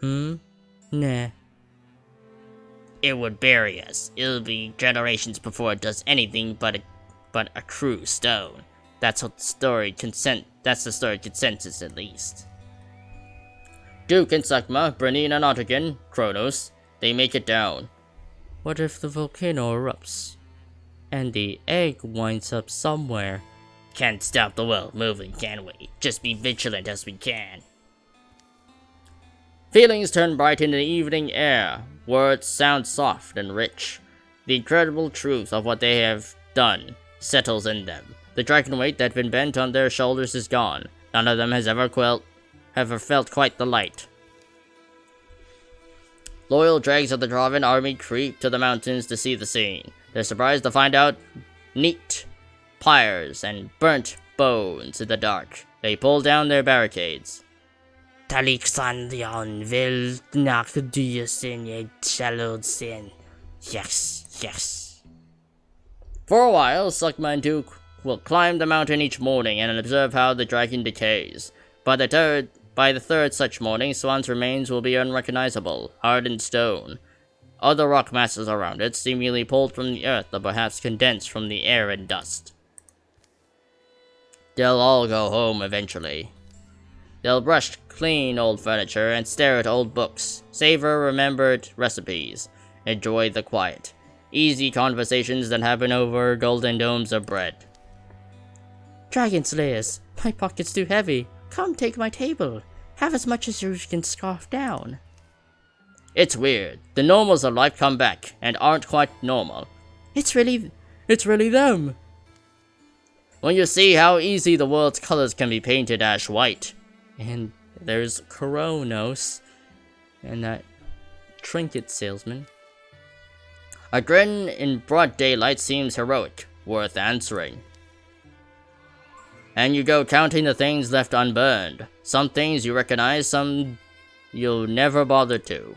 Nah. It would bury us. It'll be generations before it does anything but accrue stone. That's the story consensus, at least. Duke and Sakma, Brynine and Ottergin, Kronos, they make it down. What if the volcano erupts? And the egg winds up somewhere? Can't stop the world moving, can we? Just be vigilant as we can. Feelings turn bright in the evening air. Words sound soft and rich. The incredible truth of what they have done settles in them. The dragon weight that had been bent on their shoulders is gone. None of them has ever felt quite the light. Loyal dregs of the Draven army creep to the mountains to see the scene. They're surprised to find out neat pyres and burnt bones in the dark. They pull down their barricades. Talixandrion vil nak duesin jeg sin. Yes, yes. For a while, Sakma and Duke will climb the mountain each morning and observe how the dragon decays. By the third such morning, Swan's remains will be unrecognizable, hardened stone. Other rock masses around it, seemingly pulled from the earth or perhaps condensed from the air and dust. They'll all go home eventually. They'll brush clean old furniture and stare at old books, savor remembered recipes, enjoy the quiet, easy conversations that happen over golden domes of bread. Dragon Slayers, my pocket's too heavy. Come take my table. Have as much as you can scarf down. It's weird. The normals of life come back and aren't quite normal. It's really them. When you see how easy the world's colors can be painted ash white. And there's Kronos and that trinket salesman. A grin in broad daylight seems heroic, worth answering. And you go counting the things left unburned. Some things you recognize, some you'll never bother to.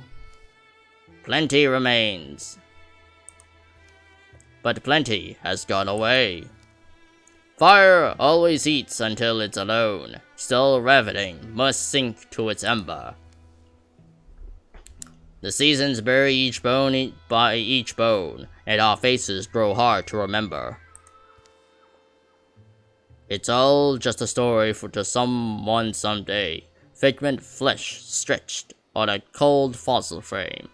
Plenty remains. But plenty has gone away. Fire always eats until it's alone. Still ravening, must sink to its ember. The seasons bury each bone by each bone, and our faces grow hard to remember. It's all just a story to someone someday. Figment flesh stretched on a cold fossil frame.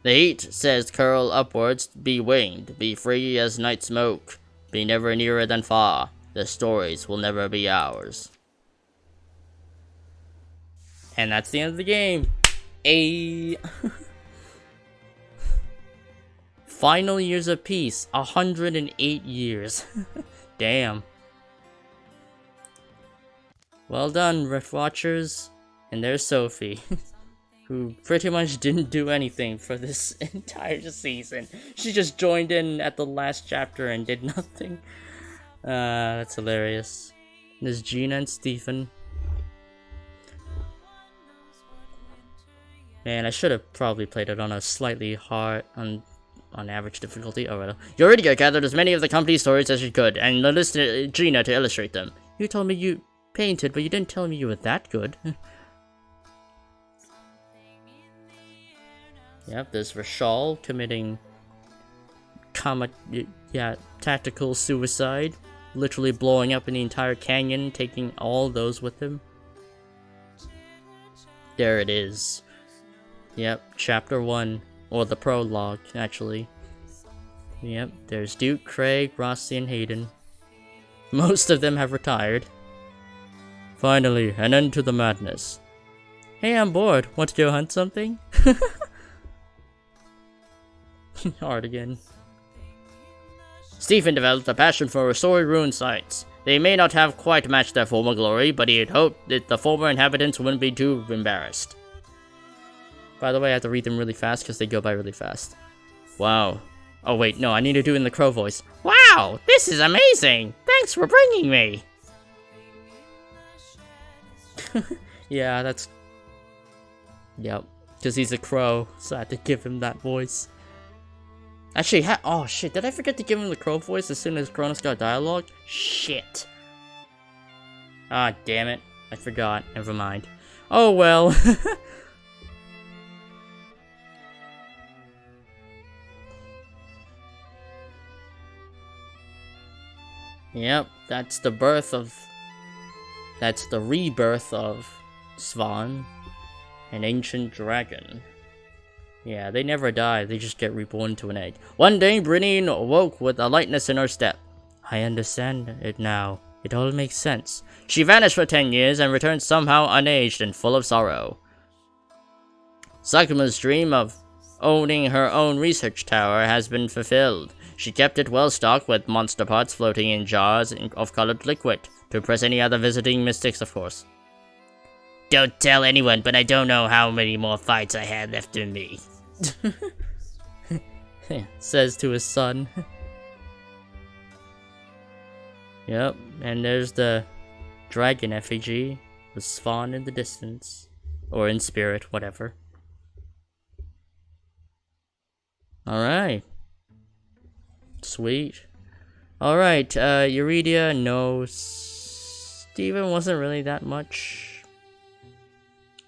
The heat says curl upwards, be winged, be free as night smoke, be never nearer than far. The stories will never be ours. And that's the end of the game. Final Years of Peace, 108 years. Damn. Well done, Rift Watchers. And there's Sophie, who pretty much didn't do anything for this entire season. She just joined in at the last chapter and did nothing. That's hilarious. There's Gina and Stephen. Man, I should have probably played it on a slightly hard, on average difficulty. Oh, well. You already gathered as many of the company's stories as you could, and enlisted Gina to illustrate them. You told me you painted, but you didn't tell me you were that good. Yep, there's Rashal committing tactical suicide, literally blowing up an entire canyon, taking all those with him. There it is. Yep, chapter 1, or the prologue, actually. Yep, there's Duke, Craig, Rossi, and Hayden. Most of them have retired. Finally, an end to the madness. Hey, I'm bored. Want to go hunt something? Hard again. Stephen developed a passion for restoring ruined sites. They may not have quite matched their former glory, but he had hoped that the former inhabitants wouldn't be too embarrassed. By the way, I have to read them really fast because they go by really fast. Wow. Oh wait, no, I need to do it in the crow voice. Wow, this is amazing! Thanks for bringing me! Yeah, that's... Yep. Because he's a crow, so I had to give him that voice. Actually, oh shit, did I forget to give him the crow voice as soon as Kronos got dialogue? Shit. Ah, damn it. I forgot. Never mind. Oh well. Yep, that's the rebirth of Svan, an ancient dragon. Yeah, they never die, they just get reborn to an egg. One day, Brynine awoke with a lightness in her step. I understand it now. It all makes sense. She vanished for 10 years and returned somehow unaged and full of sorrow. Sakuma's dream of owning her own research tower has been fulfilled. She kept it well stocked with monster parts floating in jars of colored liquid, to impress any other visiting mystics, of course. Don't tell anyone, but I don't know how many more fights I had left in me. Says to his son. Yep, and there's the dragon effigy with Svan in the distance. Or in spirit, whatever. Alright. Sweet. Alright, Eurydia, no. Steven wasn't really that much.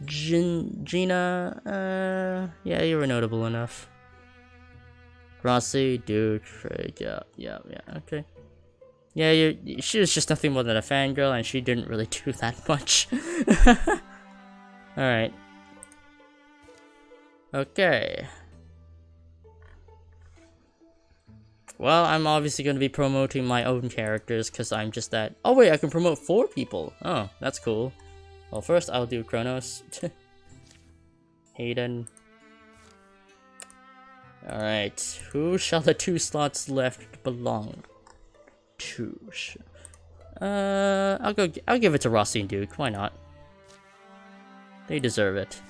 Gina, yeah, you were notable enough. Rossi, Duke, yeah, okay. Yeah, she was just nothing more than a fangirl, and she didn't really do that much. Alright. Okay. Well, I'm obviously going to be promoting my own characters, because I'm just that... Oh wait, I can promote 4 people! Oh, that's cool. Well, first I'll do Kronos. Hayden. Alright, who shall the 2 slots left belong to? I'll give it to Rossi and Duke, why not? They deserve it.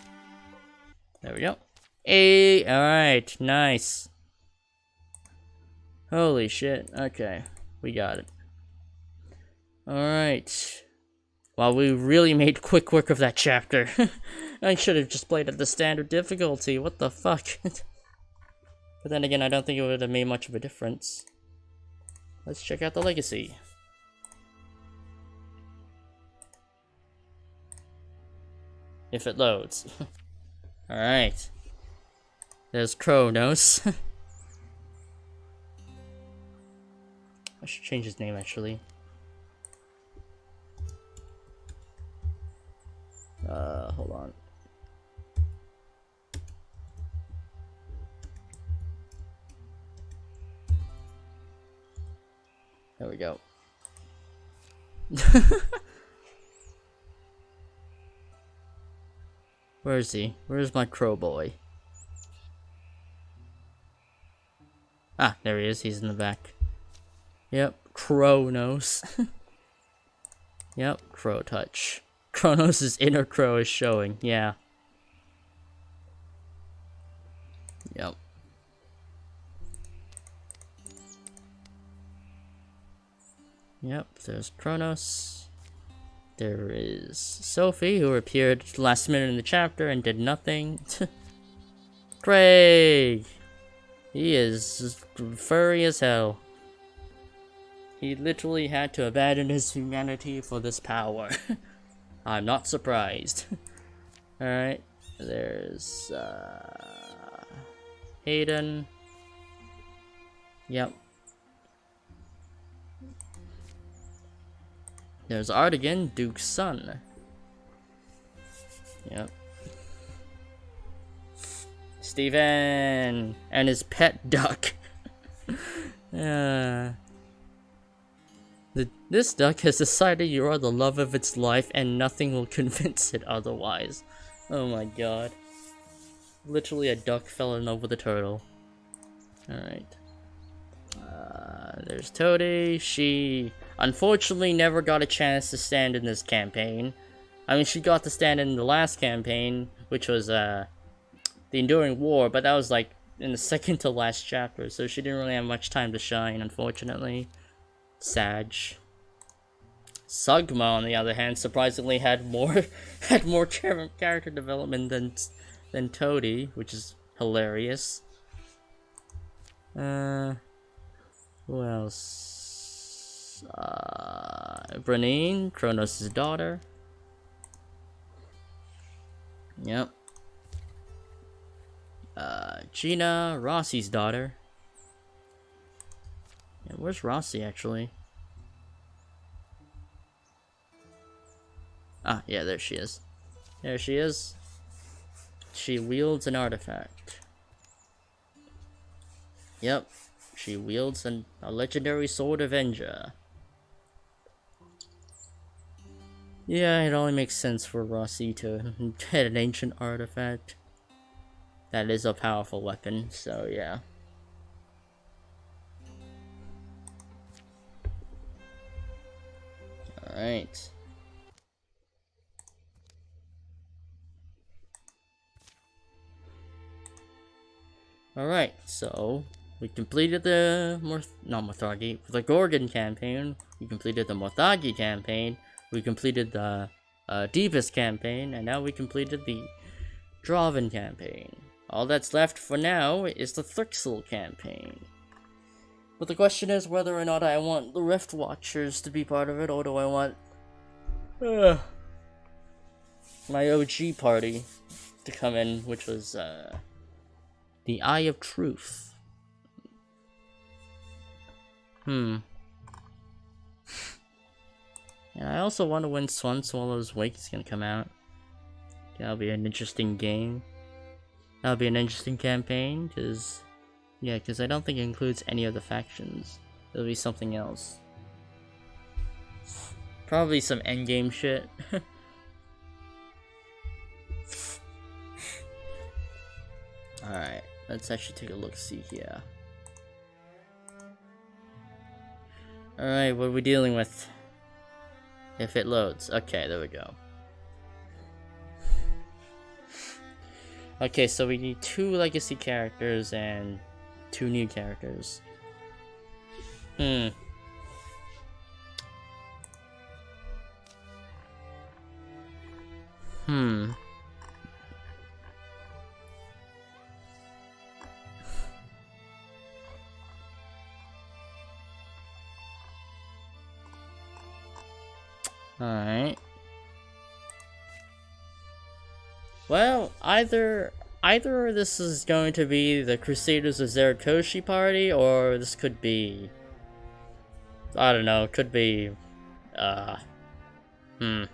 There we go. Hey, alright, nice. Holy shit, okay, we got it. Alright. Well, we really made quick work of that chapter. I should have just played at the standard difficulty, what the fuck? But then again, I don't think it would have made much of a difference. Let's check out the legacy. If it loads. Alright. There's Kronos. I should change his name, actually. Hold on. There we go. Where is he? Where's my crow boy? Ah, there he is. He's in the back. Yep, Kronos. Yep, crow touch. Kronos' inner crow is showing, yeah. Yep. Yep, there's Kronos. There is Sophie, who appeared last minute in the chapter and did nothing. Craig! He is furry as hell. He literally had to abandon his humanity for this power. I'm not surprised. Alright, there's Hayden. Yep. There's Artigan, Duke's son. Yep. Steven! And his pet duck. This duck has decided you are the love of its life and nothing will convince it otherwise. Oh my god. Literally a duck fell in love with a turtle. Alright. There's Toadie. unfortunately never got a chance to stand in this campaign. I mean, she got to stand in the last campaign, which was the Enduring War, but that was like in the second to last chapter, so she didn't really have much time to shine, unfortunately. Sag. Sugma, on the other hand, surprisingly had more character development than Toady, which is hilarious. Who else? Branine, Kronos' daughter. Yep. Gina, Rossi's daughter. Yeah, where's Rossi actually? Ah, yeah, there she is. There she is. She wields an artifact. Yep, she wields a legendary Sword Avenger. Yeah, it only makes sense for Rossi to get an ancient artifact. That is a powerful weapon, so yeah. Alright. Alright, so we completed the the Gorgon campaign, we completed the Morthagi campaign, we completed the Deepest campaign, and now we completed the Draven campaign. All that's left for now is the Thrixel campaign. But the question is whether or not I want the Rift Watchers to be part of it, or do I want my OG party to come in, which was the Eye of Truth. And I also wonder when Swan Swallow's Wake is gonna come out. That'll be an interesting game. That'll be an interesting campaign, because I don't think it includes any of the factions. It'll be something else. Probably some endgame shit. Alright, let's actually take a look-see here. Alright, what are we dealing with? If it loads. Okay, there we go. Okay, so we need 2 legacy characters and 2 new characters. Alright. Well, either this is going to be the Crusaders of Zeratoshi party, or this could be, I don't know, could be, I don't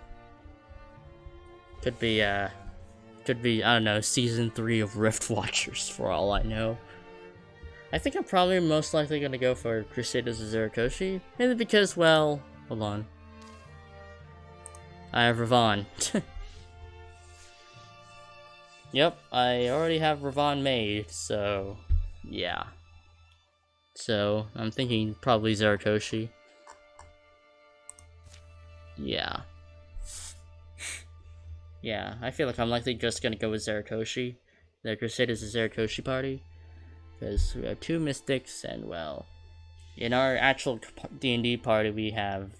know, season 3 of Rift Watchers, for all I know. I think I'm probably most likely gonna go for Crusaders of Zeratoshi, mainly because, well, hold on. I have Ravon. Yep, I already have Ravon made, so yeah. So I'm thinking probably Zeratoshi. Yeah. Yeah, I feel like I'm likely just gonna go with Zeratoshi. The Crusaders of Zeratoshi party. Because we have 2 Mystics, and well, in our actual D&D party we have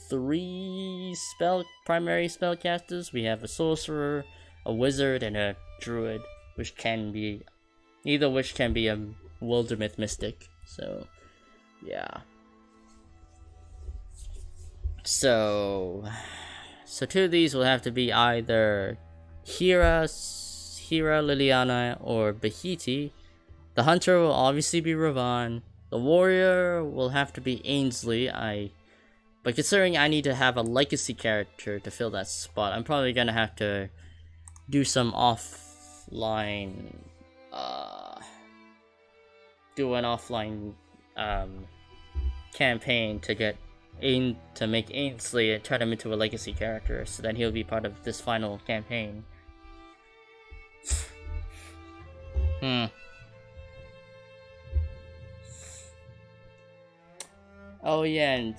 3 primary spellcasters. We have a sorcerer, a wizard, and a druid, which can be a Wildermyth mystic. So yeah. So 2 of these will have to be either Hira, Liliana, or Bahiti. The hunter will obviously be Ravon. The warrior will have to be Ainsley. But considering I need to have a legacy character to fill that spot, I'm probably gonna have to do some offline, campaign to make Ainsley and turn him into a legacy character, so that he'll be part of this final campaign. Oh yeah, and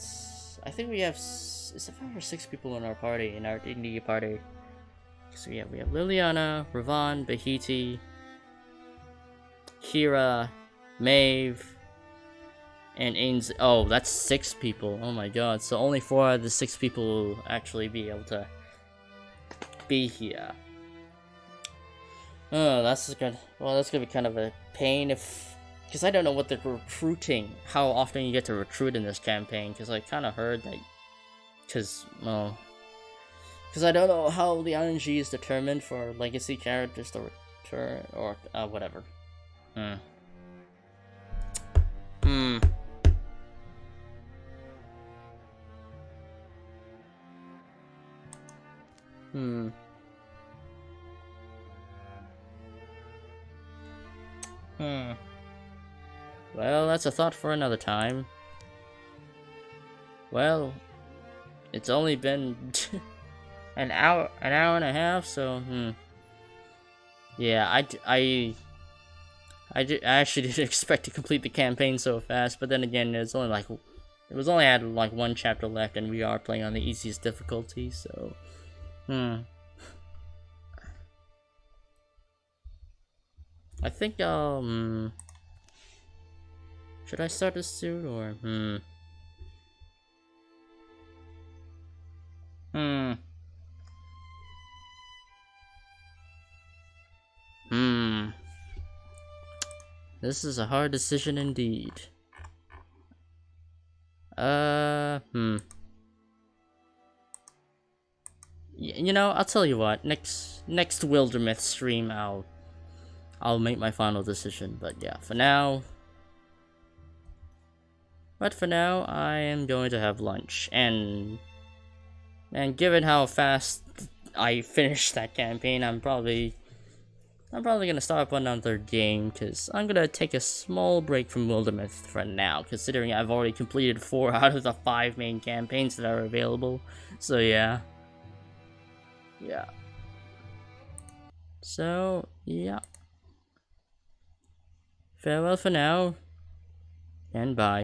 I think we have is it 5 or 6 people in our party, in our D&D party. So yeah, we have Liliana, Ravan, Bahiti, Kira, Maeve, and Ains. Oh, that's 6 people. Oh my god. So only 4 out of the 6 people will actually be able to be here. Oh, that's good. Well, that's gonna be kind of a pain if, because I don't know what the recruiting, how often you get to recruit in this campaign. Because I kind of heard that, because I don't know how the RNG is determined for legacy characters to return or whatever. Hmm. Hmm. Hmm. Hmm. Well, that's a thought for another time. Well, it's only been an hour and a half, so yeah, I actually didn't expect to complete the campaign so fast, but then again, it was only had like 1 chapter left, and we are playing on the easiest difficulty, so I think should I start this soon or This is a hard decision indeed. You know, I'll tell you what. Next Wildermyth stream, I'll make my final decision. But yeah, for now. I am going to have lunch, and given how fast I finished that campaign, I'm probably gonna start up another game, because I'm gonna take a small break from Wildermyth for now, considering I've already completed 4 out of the 5 main campaigns that are available. So yeah. Yeah. So, yeah. Farewell for now, and bye.